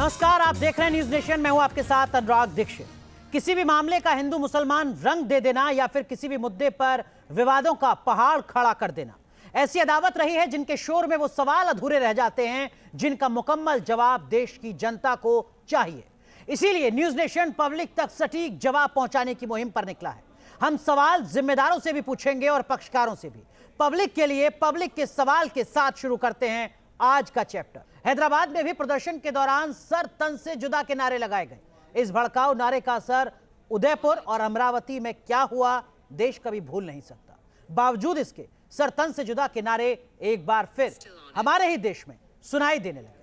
नमस्कार, आप देख रहे हैं न्यूज नेशन। मैं हूं आपके साथ अनुराग दीक्षित। किसी भी मामले का हिंदू मुसलमान रंग दे देना या फिर किसी भी मुद्दे पर विवादों का पहाड़ खड़ा कर देना, ऐसी अदावत रही है जिनके शोर में वो सवाल अधूरे रह जाते हैं जिनका मुकम्मल जवाब देश की जनता को चाहिए। इसीलिए न्यूज नेशन पब्लिक तक सटीक जवाब पहुंचाने की मुहिम पर निकला है। हम सवाल जिम्मेदारों से भी पूछेंगे और पक्षकारों से भी। पब्लिक के लिए पब्लिक के सवाल के साथ शुरू करते हैं आज का चैप्टर। हैदराबाद में भी प्रदर्शन के दौरान सर तन से जुदा के नारे लगाए गए। इस भड़काऊ नारे का असर उदयपुर और अमरावती में क्या हुआ, देश कभी भूल नहीं सकता। बावजूद इसके सर तन से जुदा के नारे एक बार फिर हमारे ही देश में सुनाई देने लगे।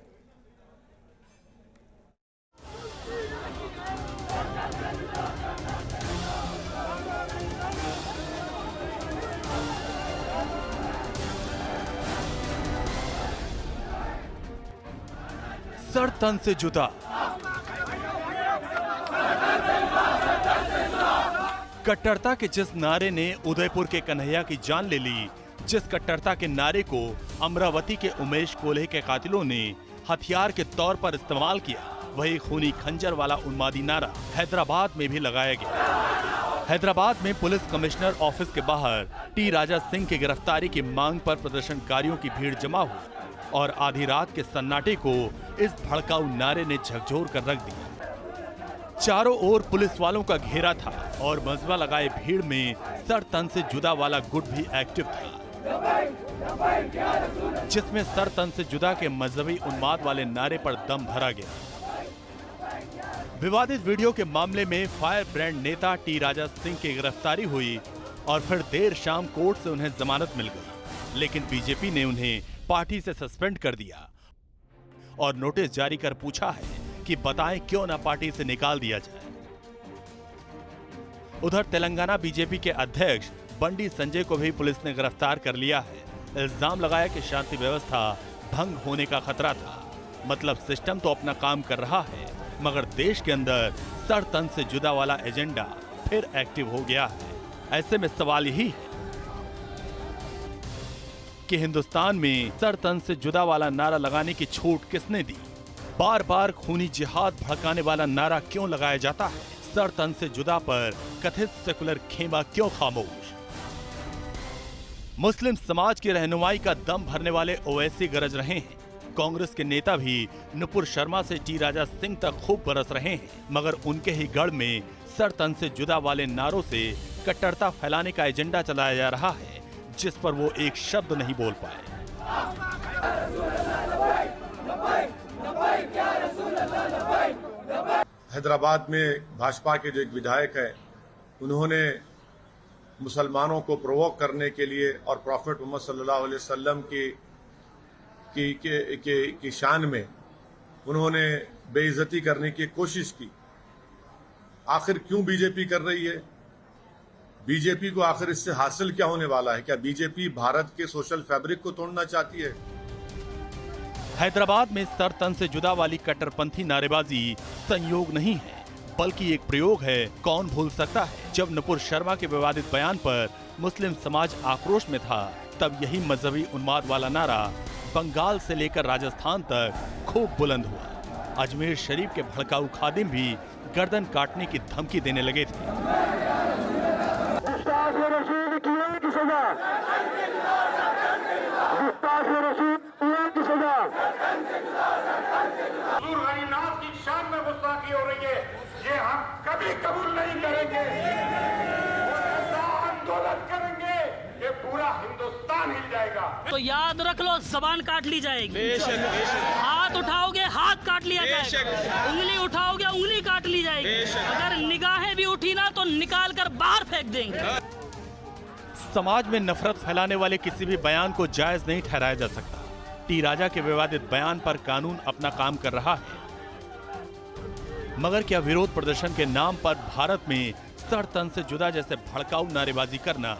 सर तन से जुदा। कट्टरता के जिस नारे ने उदयपुर के कन्हैया की जान ले ली, जिस कट्टरता के नारे को अमरावती के उमेश कोल्हे के कातिलों ने हथियार के तौर पर इस्तेमाल किया, वही खूनी खंजर वाला उन्मादी नारा हैदराबाद में भी लगाया गया। हैदराबाद में पुलिस कमिश्नर ऑफिस के बाहर टी राजा सिंह की गिरफ्तारी की मांग पर प्रदर्शनकारियों की भीड़ जमा हुई और आधी रात के सन्नाटे को इस भड़काऊ नारे ने झकझोर कर रख दिया। चारों ओर पुलिस वालों का घेरा था और मजबा लगाए भीड़ में सर तन से जुदा वाला गुट भी एक्टिव था, जिसमें सर तन से जुदा के मजहबी उन्माद वाले नारे पर दम भरा गया। विवादित वीडियो के मामले में फायर ब्रांड नेता टी राजा सिंह की गिरफ्तारी हुई और फिर देर शाम कोर्ट से उन्हें जमानत मिल गई, लेकिन बीजेपी ने उन्हें पार्टी से सस्पेंड कर दिया और नोटिस जारी कर पूछा है कि बताएं क्यों ना पार्टी से निकाल दिया जाए। उधर तेलंगाना बीजेपी के अध्यक्ष बंडी संजय को भी पुलिस ने गिरफ्तार कर लिया है। इल्जाम लगाया कि शांति व्यवस्था भंग होने का खतरा था। मतलब सिस्टम तो अपना काम कर रहा है, मगर देश के अंदर सर तन से जुदा वाला एजेंडा फिर एक्टिव हो गया है। ऐसे में सवाल यही है कि हिंदुस्तान में सर तन से जुदा वाला नारा लगाने की छूट किसने दी? बार बार खूनी जिहाद भड़काने वाला नारा क्यों लगाया जाता है? सर तन से जुदा पर कथित सेकुलर खेमा क्यों खामोश? मुस्लिम समाज की रहनुमाई का दम भरने वाले ओवैसी गरज रहे हैं। कांग्रेस के नेता भी नुपुर शर्मा से टी राजा सिंह तक खूब बरस रहे हैं, मगर उनके ही गढ़ में सर तन से जुदा वाले नारों से कट्टरता फैलाने का एजेंडा चलाया जा रहा है, जिस पर वो एक शब्द नहीं बोल पाए। हैदराबाद में भाजपा के जो एक विधायक है, उन्होंने मुसलमानों को प्रोवोक करने के लिए और प्रॉफेट मोहम्मद सल्लल्लाहु अलैहि वसल्लम की शान में उन्होंने बेइज्जती करने की कोशिश की। आखिर क्यों बीजेपी कर रही है? बीजेपी को आखिर इससे हासिल क्या होने वाला है? क्या बीजेपी भारत के सोशल फैब्रिक को तोड़ना चाहती है? हैदराबाद में सर तन से जुदा वाली कट्टरपंथी नारेबाजी संयोग नहीं है, बल्कि एक प्रयोग है। कौन भूल सकता है जब नुपुर शर्मा के विवादित बयान पर मुस्लिम समाज आक्रोश में था, तब यही मजहबी उन्माद वाला नारा बंगाल से लेकर राजस्थान तक खूब बुलंद हुआ। अजमेर शरीफ के भड़काऊ खादिम भी गर्दन काटने की धमकी देने लगे थे। गरीबनाथ की शान में गुस्ताखी हो रही है, ये हम कभी कबूल नहीं करेंगे। ऐसा आंदोलन करेंगे ये पूरा हिंदुस्तान हिल जाएगा। तो याद रख लो, जबान काट ली जाएगी। हाथ उठाओगे हाथ काट लिया जाएगा, उंगली उठाओगे उंगली काट ली जाएगी। अगर निगाहें भी उठी ना तो निकाल कर बाहर फेंक देंगे। समाज में नफरत फैलाने वाले किसी भी बयान को जायज नहीं ठहराया जा सकता। टी राजा के विवादित बयान पर कानून अपना काम कर रहा है, मगर क्या विरोध प्रदर्शन के नाम पर भारत में सर तन से जुदा जैसे भड़काऊ नारेबाजी करना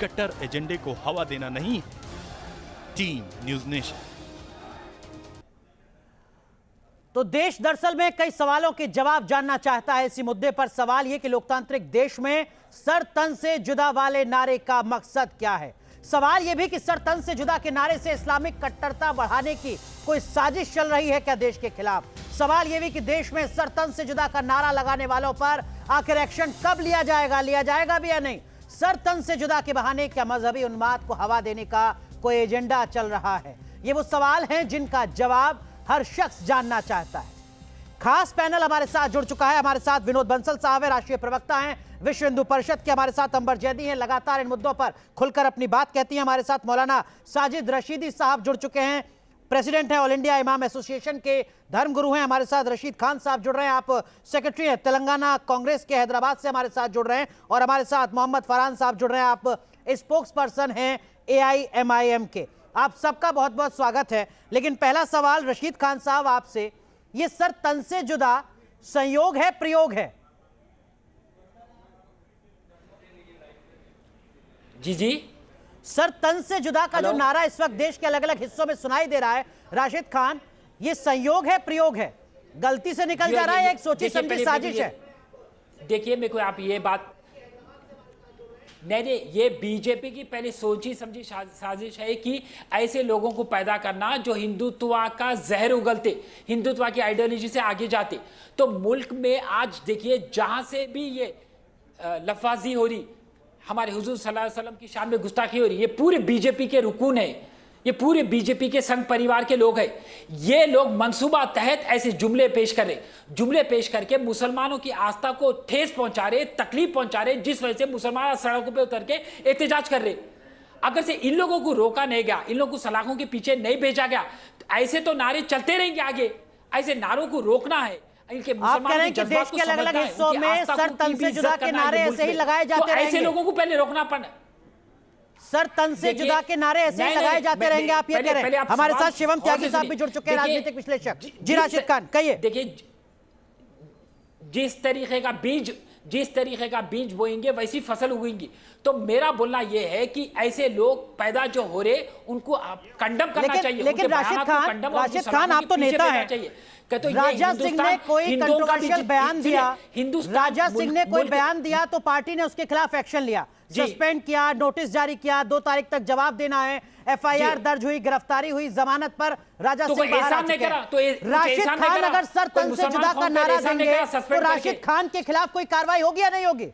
कट्टर एजेंडे को हवा देना नहीं है? Team news nation. तो देश दरअसल में कई सवालों के जवाब जानना चाहता है। इसी मुद्दे पर सवाल यह कि लोकतांत्रिक देश में सर तन से जुदा वाले नारे का मकसद क्या है। सवाल यह भी कि सर तन से जुदा के नारे से इस्लामिक कट्टरता बढ़ाने की कोई साजिश चल रही है क्या देश के खिलाफ। सवाल यह भी कि देश में सर तन से जुदा का नारा लगाने वालों पर आखिर एक्शन कब लिया जाएगा भी या नहीं? सर तन से जुदा के बहाने क्या मजहबी उन्माद को हवा देने का कोई एजेंडा चल रहा है? ये वो सवाल हैं जिनका जवाब हर शख्स जानना चाहता है। खास पैनल हमारे साथ जुड़ चुका है। हमारे साथ विनोद बंसल साहब है, राष्ट्रीय प्रवक्ता हैं विश्व हिंदू परिषद के। हमारे साथ अंबर जैदी हैं, लगातार इन मुद्दों पर खुलकर अपनी बात कहती हैं। हमारे साथ मौलाना साजिद रशीदी साहब जुड़ चुके हैं, प्रेसिडेंट हैं ऑल इंडिया इमाम एसोसिएशन के, धर्मगुरु हैं। हमारे साथ रशीद खान साहब जुड़ रहे हैं, आप सेक्रेटरी हैं तेलंगाना कांग्रेस के, हैदराबाद से हमारे साथ जुड़ रहे हैं। और हमारे साथ मोहम्मद फरहान साहब जुड़ रहे हैं, आप स्पोक्स पर्सन हैं AIMIM के। आप सबका बहुत बहुत स्वागत है। लेकिन पहला सवाल रशीद खान साहब आपसे, ये सर तन से जुदा संयोग है, प्रयोग है? जी सर तन से जुदा का जो नारा इस वक्त देश के अलग अलग हिस्सों में सुनाई दे रहा है, राशिद खान, ये संयोग है, प्रयोग है, गलती से निकल जा रहा है, एक सोची समझी साजिश है? देखिए मेरे को आप ये बात नहीं, ये बीजेपी की पहले सोची समझी साजिश है कि ऐसे लोगों को पैदा करना जो हिंदुत्व का जहर उगलते, हिंदुत्व की आइडियोलॉजी से आगे जाते। तो मुल्क में आज देखिए जहां से भी ये लफाजी हो रही, हमारे हुजूर सल्लल्लाहु अलैहि वसल्लम की शान में गुस्ताखी हो रही, ये पूरे बीजेपी के रुकून है, ये पूरे बीजेपी के संघ परिवार के लोग हैं। ये लोग मंसूबा तहत ऐसे जुमले पेश कर रहे, जुमले पेश करके मुसलमानों की आस्था को ठेस पहुंचा रहे, तकलीफ पहुंचा रहे, जिस वजह से मुसलमान सड़कों पे उतर के एहतजाज कर रहे। अगर से इन लोगों को रोका नहीं गया, इन लोगों को सलाखों के पीछे नहीं भेजा गया, तो ऐसे तो नारे चलते रहेंगे आगे। ऐसे नारों को रोकना है। आप कह रहे हैं कि देश के अलग अलग हिस्सों में सर तन से जुदा के नारे ऐसे ही लगाए जाते रहेंगे? ऐसे लोगों को पहले रोकना पड़ना। सर तन से जुदा के नारे ऐसे ही लगाए जाते रहेंगे, आप ये कह रहे हैं? हमारे साथ शिवम त्यागी साहब भी जुड़ चुके हैं, राजनीतिक विश्लेषक। जी राशिद खान, कहिए। देखिए जिस तरीके का बीज बोएंगे वैसी फसल उगेगी। तो मेरा बोलना यह है कि ऐसे लोग पैदा जो हो रहे उनको कंडम करना चाहिए। लेकिन राशिद खान आप तो नेता हैं। राजा सिंह ने कोई कंट्रोवर्शियल बयान दिया, राजा सिंह ने कोई बयान दिया तो पार्टी ने उसके खिलाफ एक्शन लिया, सस्पेंड किया, नोटिस जारी किया, 2 तारीख तक जवाब देना है, FIR दर्ज हुई, गिरफ्तारी हुई, जमानत पर राजा सिंह बाहर आ चुके हैं। राशिद खान अगर सर तन से जुदा का नारा देंगे तो राशिद खान के खिलाफ कोई कार्रवाई होगी या नहीं होगी?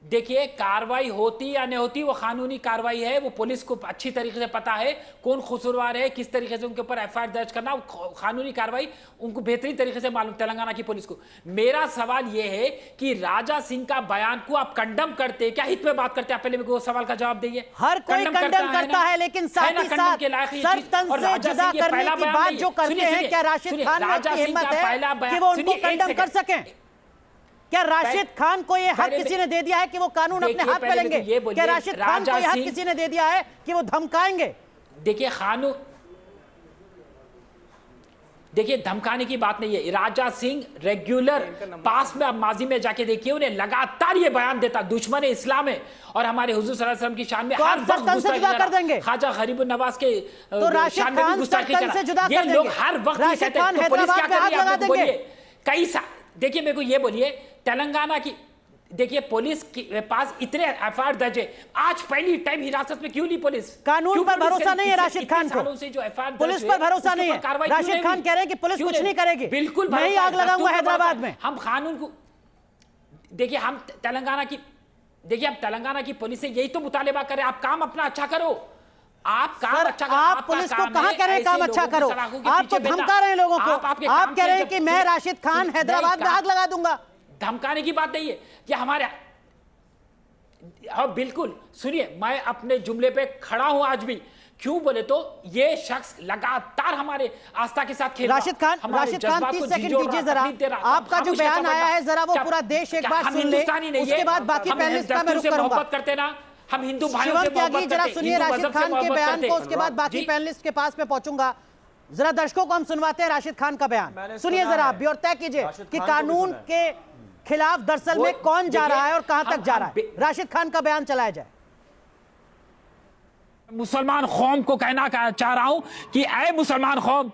देखिए कार्रवाई होती या नहीं होती वो कानूनी कार्रवाई है, वो पुलिस को अच्छी तरीके से पता है कौन कसूरवार है, किस तरीके से उनके ऊपर FIR दर्ज करना, कानूनी कार्रवाई उनको बेहतरीन तरीके से मालूम तेलंगाना की पुलिस को। मेरा सवाल ये है कि राजा सिंह का बयान को आप कंडम करते, क्या हित में बात करते हैं? पहले मेरे को सवाल का जवाब दीजिए। हर कोई कंडम करता है, लेकिन साथ ही साथ सर तन से जुदा करने की बात जो करते हैं, क्या राशिद खान में इतनी हिम्मत है कि वो उनको कंडम कर सकें? क्या राशिद खान को ये हक किसी ने दे दिया है कि वो कानून अपने हाथ में लेंगे? क्या राशिद खान को ये हक किसी ने दे दिया है कि वो धमकाएंगे? देखिए कानून, देखिए धमकाने की बात नहीं है। राजा सिंह रेगुलर पास में, अब माजी में जाके देखिए, उन्हें लगातार ये बयान देता दुश्मन इस्लाम है और हमारे हुजूर सल्लल्लाहु अलैहि वसल्लम की शान में तो हर वक्त गुस्ताखी कर देंगे। ख्वाजा गरीब नवाज के तो राशिद खान सर तन से जुदा कर देंगे। लोग हर वक्त राशिद खान हैदराबाद में हाथ लगा देंगे। कई देखिए मेरे को ये बोलिए, तेलंगाना की देखिए पुलिस के पास इतने FIR दर्ज है, आज पहली टाइम हिरासत में क्यों नहीं पुलिस? कानून पर भरोसा नहीं है राशिद खान को, पुलिस पर भरोसा नहीं है। राशिद खान कह रहे हैं कि पुलिस कुछ नहीं करेगी, बिल्कुल मैं ही आग लगाऊंगा हैदराबाद में। हम कानून को देखिए, हम तेलंगाना की, देखिए अब तेलंगाना की पुलिस से यही तो मुतालिबा करे, आप काम अपना अच्छा करो, आप काम अच्छा करो। आप पुलिस को कहां कह रहे हैं काम अच्छा करो? आप तो धमका रहे हैं लोगों को। आप कह रहे हैं कि मैं राशिद खान हैदराबाद में आग लगा दूंगा। धमकाने की बात नहीं है कि हमारे, अब बिल्कुल सुनिए, मैं अपने जुमले पे खड़ा हूं आज भी। क्यों बोले तो ये शख्स लगातार हमारे आस्था के साथ खेल रहा। राशिद खान 30 सेकंड दीजिए जरा, आपका जो बयान आया है जरा वो पूरा देश एक बार सुन ले, उसके बाद बाकी पैनलिस्ट का मैं रुख करूंगा। मोहब्बत करते ना, हम हिंदू भाइयों से मोहब्बत करते हैं। जरा सुनिए राशिद खान के बयान को, उसके बाद बाकी पैनलिस्ट के पास में पहुंचूंगा। जरा दर्शकों को हम सुनवाते हैं राशिद खान का बयान, सुनिए जरा आप भी और तय कीजिए कि कानून के खिलाफ दरअसल में कौन जा रहा है और कहां तक जा रहा है। राशिद खान का बयान चलाया जाए। मुसलमान कौम को कहना चाह रहा हूं कि ऐ मुसलमान कौम,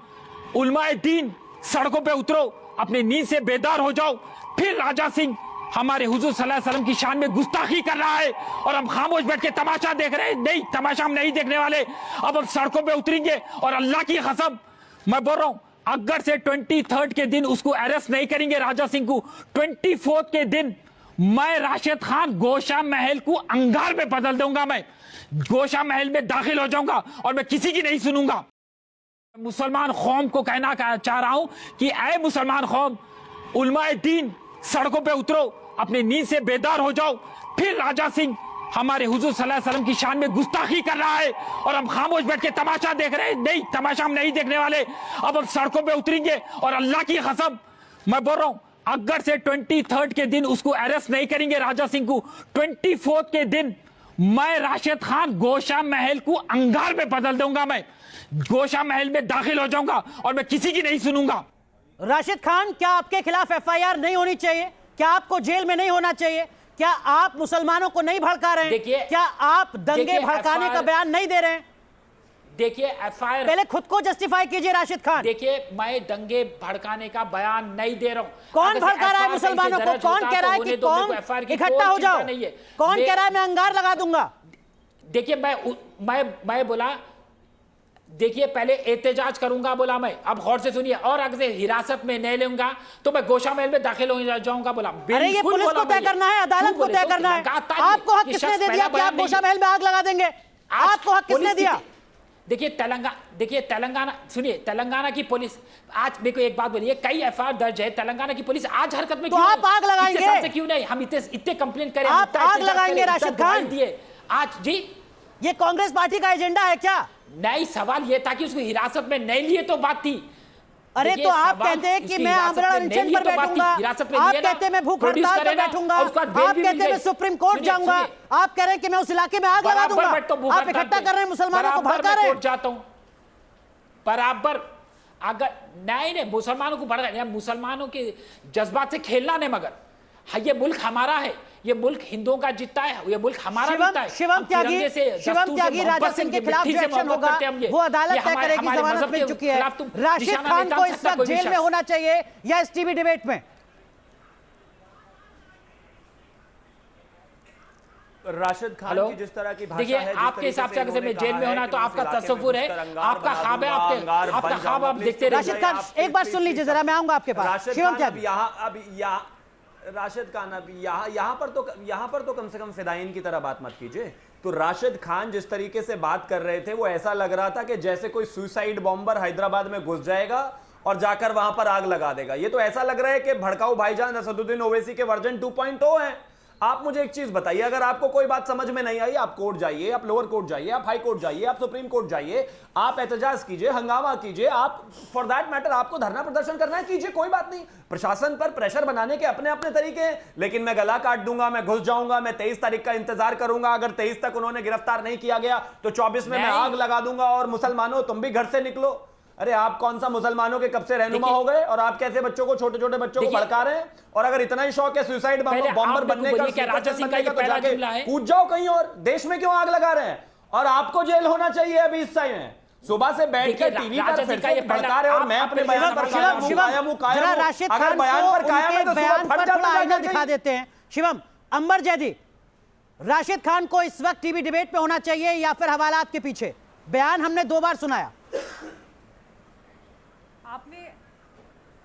उलमाए दीन सड़कों पे उतरो, अपनी नींद से बेदार हो जाओ। फिर राजा सिंह हमारे हुजूर सल्लल्लाहु अलैहि वसल्लम की शान में गुस्ताखी कर रहा है और हम खामोश बैठ के तमाशा देख रहे हैं। नहीं, तमाशा हम नहीं देखने वाले। अब हम सड़कों पे उतरेंगे और अल्लाह की कसम मैं बोल रहा हूं, अगर से 23 के दिन उसको अरेस्ट नहीं करेंगे राजा सिंह को, 24 के दिन मैं राशिद खान गोशा महल को अंगार में बदल दूंगा। मैं गोशा महल में दाखिल हो जाऊंगा और मैं किसी की नहीं सुनूंगा। मुसलमान कौम को कहना चाह रहा हूं कि ऐ मुसलमान कौम, उलमाए दीन सड़कों पे उतरो, अपनी नींद से बेदार हो जाओ। फिर राजा सिंह हमारे हुजूर सल्लल्लाहु अलैहि वसल्लम की शान में गुस्ताखी कर रहा है और हम खामोश बैठ के तमाशा देख रहे हैं। नहीं, तमाशा हम नहीं देखने वाले। अब हम सड़कों पे उतरेंगे और अल्लाह की कसम मैं बोल रहा हूं, अगर से 23 के दिन उसको अरेस्ट नहीं करेंगे राजा सिंह को, 24 के दिन मैं राशिद खान गोशा महल को अंगार में बदल दूंगा। मैं गोशा महल में दाखिल हो जाऊंगा और मैं किसी की नहीं सुनूंगा। राशिद खान, क्या आपके खिलाफ एफआईआर नहीं होनी चाहिए? क्या आपको जेल में नहीं होना चाहिए? क्या आप मुसलमानों को नहीं भड़का रहे हैं? क्या आप दंगे भड़काने का बयान नहीं दे रहे हैं? देखिए एफआईआर, पहले खुद को जस्टिफाई कीजिए राशिद खान। देखिए मैं दंगे भड़काने का बयान नहीं दे रहा हूं। कौन भड़का रहा है मुसलमानों को? कौन कह रहा है कि कौन इकट्ठा हो जाओ? कौन कह रहा है मैं अंगार लगा दूंगा? देखिए मैं बोला, देखिए पहले एहतजाज करूंगा बोला मैं, अब गौर से सुनिए, और अगर हिरासत में नहीं लूंगा तो मैं गोशा महल में दाखिल हो जाऊंगा बोला। अरे ये पुलिस को तय करना है, अदालत को तय करना है। आपको हक किसने दे दिया कि आप गोशा महल में आग लगा देंगे? आपको हक किसने दिया? देखिए तेलंगाना सुनिए, तेलंगाना की पुलिस आज, मेरे को एक बात बोलिए, कई एफआईआर दर्ज है, तेलंगाना की पुलिस आज हरकत में तो आप आग लगाएंगे? क्यों नहीं? हम इतने कंप्लेंट करें, आप आग लगाएंगे राशिद खान? दिए आज जी, ये कांग्रेस पार्टी का एजेंडा है क्या? नहीं, सवाल ये था कि उसको हिरासत में नहीं लिए तो बात थी। अरे तो आप कहते हैं कि मैं आमरण अनशन पर बैठूंगा, आप कहते हैं मैं भूख हड़ताल पर बैठूंगा, आप कहते हैं मैं सुप्रीम कोर्ट जाऊंगा, आप कह रहे हैं कि मैं उस इलाके में आग लगा दूंगा। आप इकट्ठा कर रहे हैं मुसलमानों को, भड़का रहे हैं। जाता हूं बराबर, अगर नहीं मुसलमानों को भड़का, मुसलमानों के जज्बात से खेलना नहीं, मगर ये मुल्क हमारा है, ये मुल्क हिंदुओं का जीता है, ये मुल्क हमारा जीता है। शिवम त्यागी राजा सिंह के खिलाफ जो एक्शन होगा वो अदालत तय करेगी, जमानत मिल चुकी है। राशिद खान को इस वक्त जेल में होना चाहिए या इस टीवी डिबेट में? राशिद खान की जिस तरह की भाषा देखिए, है, आपके हिसाब से अगर मैं जेल में होना तो आपका तसव्वुर है, आपका ख्वाब है, आपका ख्वाब आप देखते रहिए। राशिद खान एक बार सुन लीजिए जरा, मैं आऊंगा आपके पास। शिवम त्यागी, राशिद खान अभी यहाँ पर तो कम से कम फिदायीन की तरह बात मत कीजिए। तो राशिद खान जिस तरीके से बात कर रहे थे वो ऐसा लग रहा था कि जैसे कोई सुसाइड बॉम्बर हैदराबाद में घुस जाएगा और जाकर वहां पर आग लगा देगा। ये तो ऐसा लग रहा है कि भड़काऊ भाईजान असदुद्दीन ओवैसी के वर्जन 2.0 हैं। आप मुझे एक चीज बताइए, अगर आपको कोई बात समझ में नहीं आई, आप कोर्ट जाइए, आप लोअर कोर्ट जाइए, आप हाई कोर्ट जाइए, आप सुप्रीम कोर्ट जाइए, आप एहतजाज कीजिए, हंगामा कीजिए, आप फॉर दैट मैटर आपको धरना प्रदर्शन करना है कीजिए, कोई बात नहीं। प्रशासन पर प्रेशर बनाने के अपने अपने तरीके हैं, लेकिन मैं गला काट दूंगा, मैं घुस जाऊंगा, मैं 23 तारीख का इंतजार करूंगा। अगर 23 तक उन्होंने गिरफ्तार नहीं किया गया तो 24 में मैं आग लगा दूंगा और मुसलमानों तुम भी घर से निकलो। अरे आप कौन सा मुसलमानों के कब से रहनुमा हो गए और आप कैसे बच्चों को, छोटे छोटे बच्चों को भड़का रहे हैं? और अगर इतना ही शौक है सुसाइड बॉम्बर बनने का, तो जाके कूद जाओ कहीं और। देश में क्यों आग लगा रहे हैं? और आपको जेल होना चाहिए अभी इस समय। सुबह से बैठ कर टीवी पर फिर से भड़का रहे और मैं अपने बयान पर कायम हूं। अगर बयान पर कायम है तो बयान पर थोड़ा आईना दिखा देते हैं। शिवम, अंबर जैदी, राशिद खान को इस वक्त टीवी डिबेट पे होना चाहिए या फिर हवालात के पीछे? बयान हमने 2 बार सुनाया। आपने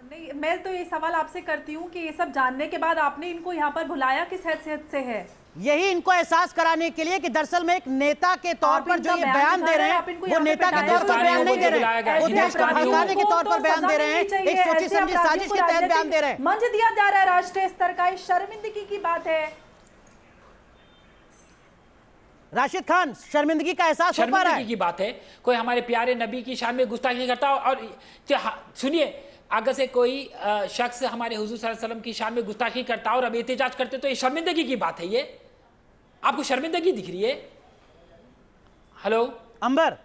नहीं, मैं तो ये सवाल आपसे करती हूँ कि ये सब जानने के बाद आपने इनको यहाँ पर बुलाया किस हैसियत से है? यही इनको एहसास कराने के लिए कि दरअसल में एक नेता के तौर पर जो ये बयान दे रहे हैं वो नेता के तौर पर बयान नहीं दे रहे हैं, वो देश को भड़काने के तौर पर बयान दे रहे हैं, एक सोची समझी साजिश के तहत बयान दे रहे हैं। मंच दिया जा रहा है राष्ट्रीय स्तर का, शर्मिंदगी की बात है। राशिद खान, शर्मिंदगी का एहसास हो पा रहा है? की बात है, कोई हमारे प्यारे नबी की शान में गुस्ताखी करता है। और सुनिए, अगर से कोई शख्स हमारे हुजूर सल्लल्लाहु अलैहि वसल्लम की शान में गुस्ताखी करता और अब एहतजाज करते तो ये शर्मिंदगी की बात है। ये आपको शर्मिंदगी दिख रही है? हेलो अंबर,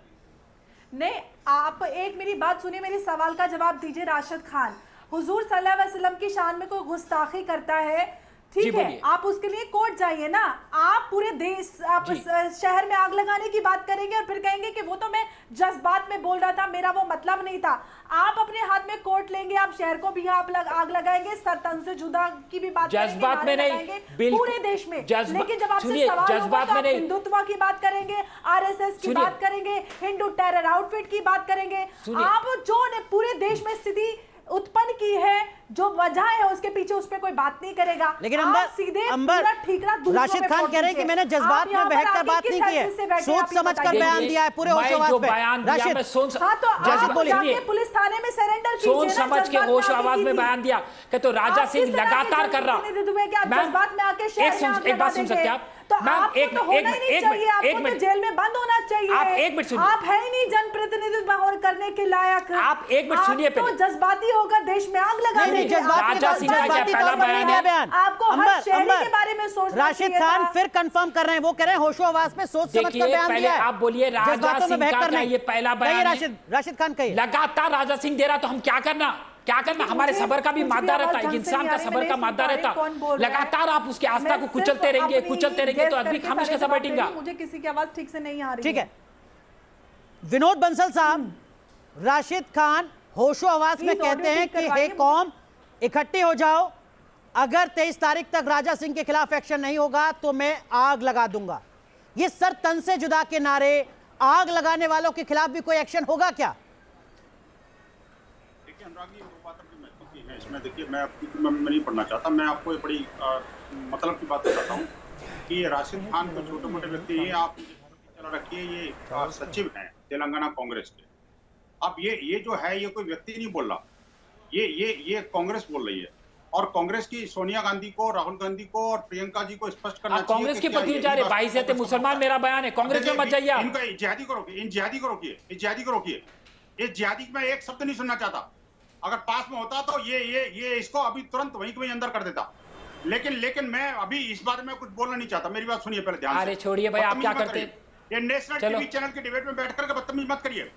नहीं, आप एक मेरी बात सुनिए, मेरे सवाल का जवाब दीजिए। राशिद खान, हुजूर सल्लल्लाहु अलैहि वसल्लम की शान में कोई गुस्ताखी करता है जी, ठीक है, बोलिए। आप उसके लिए कोर्ट जाइए ना। आप पूरे देश, आप जी। शहर में आग लगाने की बात करेंगे और फिर कहेंगे कि वो तो मैं जज्बात में बोल रहा था, मेरा वो मतलब नहीं था। आप अपने हाथ में कोर्ट लेंगे, आप शहर को भी आग लगाएंगे, तन से जुदा की भी बात करेंगे, जज्बात में नारे नहीं, लगाएंगे बिल्कुल। पूरे देश में। जज्बा- लेकिन जब आपसे सुनिए, सवाल होगा जज्बात तो में आप नहीं। हिंदुत्व की बात करेंगे, आरएसएस की सुनिए। बात करेंगे, हिंदू टेरर आउटफिट की बात करेंगे। सुनिए। आप जो ने पूरे देश में स्थिति उत्पन्न की है, जो वजह है उसके पीछे, उस पर कोई बात नहीं करेगा। लेकिन आप अंबर सीधे अंबर पूरा ठीकरा दूसरों राशिद पे खान फोड़ कह रहे हैं कि दीजिए। मैंने जज्बात आप में यहाँ पर बहकर आके बात किस नहीं की है, हैसियत से बैठे हैं, सोच आप ये समझ कर बताइए। बयान दिया है पूरे होश आवाज जो पे। बयान दिया राशिद मैं सोच हाँ तो जज्बात- आप बोलिए। जाके पुलिस थाने में सरेंडर कीजिए सोच ना, समझ के जज्बात में होश आके आवाज में कीजिए। बयान दिया कि तो राजा आप सिंह किस तरह के लगातार कर रहा। जनप्रतिनिधित्व है कि आप मैम, जज्बात में आके शहर में आग एक बात लगा सुन देंगे। सकते हैं आप? तो मैम, आपको एक तो मिनट, होना ही नहीं एक चाहिए, मिनट, आपको एक तो मिनट। जेल में बंद होना चाहिए। आप एक मिनट सुनिए। आप है ही नहीं जनप्रतिनिधित्व और करने के लायक। आप एक मिनट सुनिए आप तो पहले। जज्बाती होकर देश में आग लगा नहीं नहीं, देंगे। जज्बात आपको राजा सिंह का क्या जज्बाती पहला तौर पर बयान नहीं है? दिया बयान। आपको हर शहरी के बारे में सोचना राशिद चाहिए खान था। फिर कंफर्म कर रहे हैं, वो कह रहे हैं होशो आवाज में सोच समझ कर देखिए, बयान पहले दिया है। आप बोलिए, राजा जज्बातों में सिंह बहकर का क्या नहीं। ये पहला कहिए बयान है? राशिद खान कहिए। लगातार राजा सिंह दे रहा तो हम क्या करना हमारे मुझे सबर का भी कुछ मादा आवाज रहता है, ढंग से इंसान नहीं का आ रही, सबर मैं का नहीं मादा सुन पा रहता। रही कौन बोल रहा है। लगातार आप उसकी आस्था मैं को सिर्फ कुचलते रहेंगे अपनी तो आदमी गेस खामोश करके कैसा सारे बैठेगा? जवाब दे रही हूं, मुझे किसी की आवाज ठीक से नहीं आ रही ठीक है, विनोद बंसल साहब, राशिद खान होशो आवाज में Please कहते audio हैं ठीक कि करवाइए हे कौम इकट्ठी हो जाओ, अगर 23 तारीख तक राजा सिंह के खिलाफ एक्शन नहीं होगा तो मैं आग लगा दूंगा। ये सर तन से जुदा के नारे, आग लगाने वालों के खिलाफ भी कोई एक्शन होगा क्या? देखिए अनुराग जी, दो बातें बड़ी महत्व की हैं इसमें। देखिए, मैं नहीं पढ़ना चाहता, मैं आपको एक बड़ी मतलब की बात बताता हूँ कि राशिद खान को छोटे मोटे व्यक्ति, ये आप चला रखिए, ये सचिव हैं तेलंगाना कांग्रेस के। अब ये जो है, ये कोई व्यक्ति नहीं बोल रहा, ये कांग्रेस बोल रही है। और कांग्रेस की सोनिया गांधी को, राहुल गांधी को और प्रियंका जी को स्पष्ट करना आप चाहिए कांग्रेस कि के क्या प्रति ये जा रहे, बात 22 से मुसलमान मेरा बयान है, कांग्रेस में मत जाइए आप। इनका जिहादी को रोकिए, इन जिहादी को रोकिए, इस जिहादी को रोकिए। इस जिहादी में एक शब्द नहीं सुनना चाहता। अगर पास में होता तो ये इसको अभी तुरंत वहीं के वहीं अंदर कर देता। लेकिन मैं अभी इस बारे में कुछ बोलना नहीं चाहता। मेरी बात सुनिए पहले ध्यान से। अरे छोड़िए भाई, आप क्या बदतमीजी मत करते? करिए। ये नेशनल चलो। टीवी चैनल के डिबेट में बैठ करके बदतमीजी मत करिए।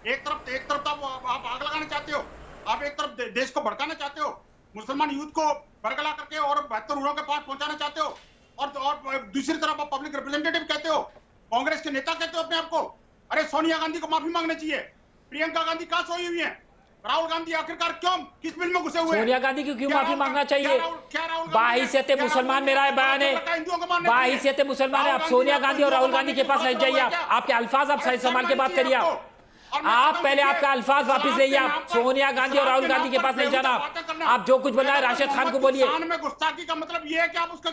एक तरफ तो आप आग लगाना चाहते हो, आप एक तरफ देश को भड़काना चाहते हो, मुसलमान यूथ को बरगला करके और 72 के पास पहुंचाना चाहते हो, और दूसरी तरफ आप पब्लिक रिप्रेजेंटेटिव कहते हो, कांग्रेस के नेता कहते हो अपने आप को। अरे सोनिया गांधी को माफी मांगनी चाहिए। प्रियंका गांधी कहां सोई हुई है? राहुल गांधी आखिरकार क्यों किस बिल में घुसे हुए हैं? सोनिया गांधी को क्यों क्या माफी राहुल- मांगना क्या चाहिए? राहुल गांधी बाहिसियत क्या मुसलमान राहुल मेरा गांधी बयान को हिंदुओं को मानना है, चाहिए? बाहिसियत मुसलमान है। आप राहुल सोनिया गांधी गांधी और राहुल गांधी के पास आपको नहीं जाइए आप। क्या? आपके अल्फाज आप सही संभाल के बात करिए आप। और मैं आप कहता हूं पहले कि आपका अल्फाज वापस सलाम लाइए के आप। नाम पर- सोनिया गांधी और सलाम राहुल के गांधी नाम के पर पास नहीं जाना बातें करना। आप जो कुछ बोल रहे हैं राशिद खान को बोलिए। शान में गुस्ताखी का मतलब ये है कि आप उसका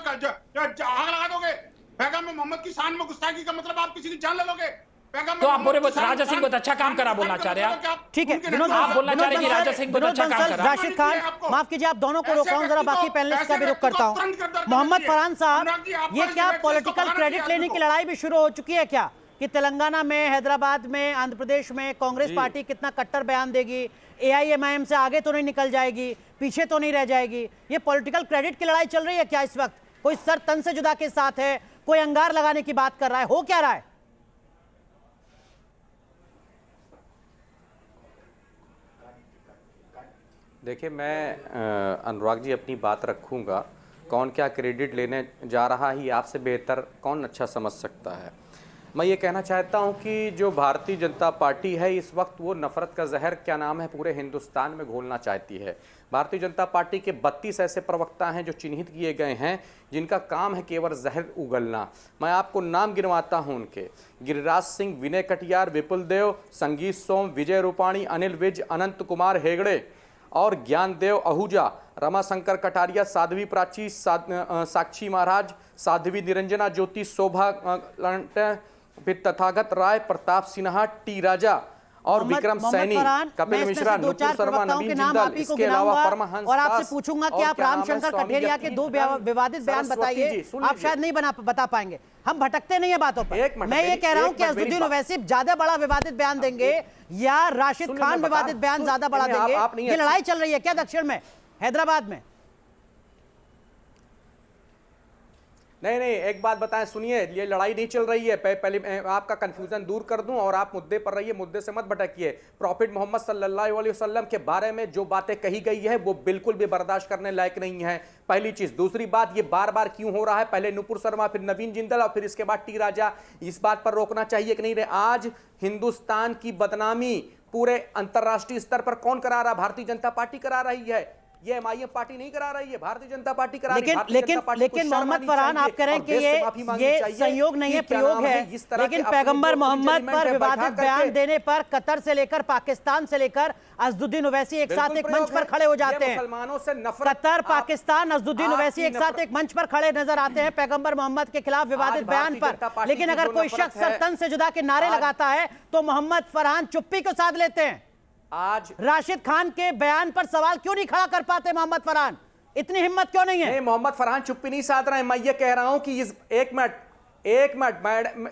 आग लगा दोगे। पैगाम में मोहम्मद की शान में गुस्ताखी का मतलब आप किसी की जान ले लोगे। पैगाम में तो आप बोले मोहम्मद की शान- राजा सिंह बहुत अच्छा काम करा बोलना चाह रहे हैं आप। ठीक है, उनके विनोद नेता- आप बोलना चाह रहे हैं कि बंसल- राजा सिंह बहुत विनोद अच्छा काम बंसल, करा। राशिद खान, आपको। माफ कीजिए, आप दोनों को ऐसे रोका हूं, जरा व्यक्ति बाकी को- पैनलिस्ट का ऐसे भी रुख व्यक्ति को करता हूं। तुरंत गिरफ्तार करना मोहम्मद चाहिए। फरहान साहब, अनुराग जी, आपको ये इस क्या डिबेट से इसको पॉलिटिकल भगाना क्रेडिट चाहिए लेने आदमी की को। लड़ाई भी शुरू हो चुकी है क्या, कि तेलंगाना में, हैदराबाद में, आंध्र प्रदेश में कांग्रेस पार्टी कितना कट्टर बयान देगी, AIMIM से आगे तो नहीं निकल जाएगी, पीछे तो नहीं रह जाएगी? ये पॉलिटिकल क्रेडिट की लड़ाई चल रही है क्या इस वक्त? कोई सर तन से जुदा के साथ है, कोई अंगार लगाने की बात कर रहा है, हो क्या रहा है? देखिए, मैं अनुराग जी अपनी बात रखूंगा। कौन क्या क्रेडिट लेने जा रहा है, आपसे बेहतर कौन अच्छा समझ सकता है। मैं ये कहना चाहता हूं कि जो भारतीय जनता पार्टी है इस वक्त वो नफरत का जहर क्या नाम है पूरे हिंदुस्तान में घोलना चाहती है। भारतीय जनता पार्टी के 32 ऐसे प्रवक्ता हैं जो चिन्हित किए गए हैं, जिनका काम है केवल जहर उगलना। मैं आपको नाम गिनवाता हूं उनके: गिरिराज सिंह, विनय कटियार, विपुल देव, संगीत सोम, विजय रूपाणी, अनिल विज, अनंत कुमार हेगड़े और ज्ञानदेव आहूजा, रमाशंकर कटारिया, साध्वी प्राची, साक्षी महाराज, साध्वी निरंजना ज्योति, शोभा फिर तथागत राय, प्रताप सिन्हा, टी राजा और विक्रम सैनी, कपिल मिश्रा, नुपुर शर्मा, नवीन जिंदल, इसके अलावा परमहंस और आपसे दास पूछूंगा कि और आप क्या नाम है, रामशंकर स्वामी कठेरिया के दो यतीन्द्र विवादित बयान सरस्वती बताइए। जी, सुन आप लीजिए। शायद नहीं बता पाएंगे, हम भटकते नहीं है बातों पर। एक मिनट, मैं ये कह रहा हूं कि एक मिनट, अजदुद्दीन मेरी ओवैसी ज्यादा बड़ा विवादित बयान देंगे या राशिद सुनिए, खान मैं बता विवादित बयान सुन- ज्यादा बड़ा नहीं, आप देंगे? नहीं ये लड़ाई चल रही है क्या दक्षिण में, हैदराबाद में? नहीं नहीं, एक बात बताएं, सुनिए, ये लड़ाई नहीं चल रही है। पहले मैं आपका कंफ्यूजन दूर कर दूं और आप मुद्दे पर रहिए, मुद्दे से मत भटकिए। प्रॉफिट मोहम्मद सल्लल्लाहु अलैहि वसल्लम के बारे में जो बातें कही गई है वो बिल्कुल भी बर्दाश्त करने लायक नहीं है, पहली चीज। दूसरी बात, ये बार बार क्यों हो रहा है? पहले नुपुर शर्मा, फिर नवीन जिंदल और फिर इसके बाद टी राजा। इस बात पर रोकना चाहिए कि नहीं रे? आज हिंदुस्तान की बदनामी पूरे अंतरराष्ट्रीय स्तर पर कौन करा रहा? भारतीय जनता पार्टी करा रही है। ये एमआईएम पार्टी नहीं करा रही है, भारतीय जनता पार्टी करा रही है। लेकिन मोहम्मद फरहान, आप कह रहे हैं कि ये संयोग नहीं है, प्रयोग है। लेकिन पैगंबर मोहम्मद पर विवादित बयान देने पर कतर से लेकर पाकिस्तान से लेकर अज़दुद्दीन ओवैसी एक साथ एक मंच पर खड़े हो जाते हैं। मुसलमानों से नफरत, कतर, पाकिस्तान, अज़दुद्दीन ओवैसी एक साथ एक मंच पर खड़े नजर आते हैं पैगंबर मोहम्मद के खिलाफ विवादित बयान पर। लेकिन अगर कोई शख्स सर तन से जुदा के नारे लगाता है तो मोहम्मद फरहान चुप्पी को साध लेते हैं। आज राशिद खान के बयान पर सवाल क्यों नहीं खड़ा कर पाते मोहम्मद फरहान? इतनी हिम्मत क्यों नहीं है? नहीं, मोहम्मद फरहान चुप्पी नहीं साध रहे हैं। मैं ये कह रहा हूं कि इस एक मिनट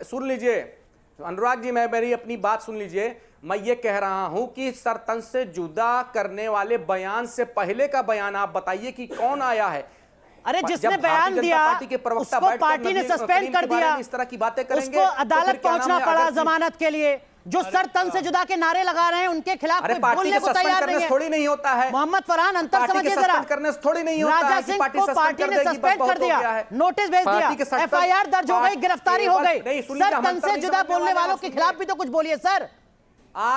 सुन लीजिए अनुराग जी, मैं मेरी अपनी बात सुन लीजिए। मैं ये कह रहा हूं कि सर तन से जुदा करने वाले बयान से पहले का बयान आप बताइए कि कौन आया है। अरे जिसने बयान दिया उसको पार्टी ने सस्पेंड कर दिया, इस तरह की बातें करेंगे, उसको अदालत पहुंचना पड़ा जमानत के लिए। जो सर तन से जुदा के नारे लगा रहे हैं उनके खिलाफ कोई बोलने को तैयार नहीं है। थोड़ी नहीं होता है मोहम्मद फरहान, अंतर समझिए जरा। करने से थोड़ी नहीं होता है। राजा सिंह को पार्टी ने सस्पेंड कर दिया, नोटिस भेज दिया, एफआईआर दर्ज हो गई, गिरफ्तारी हो गई। सर तन से जुदा बोलने वालों के खिलाफ भी तो कुछ बोलिए सर।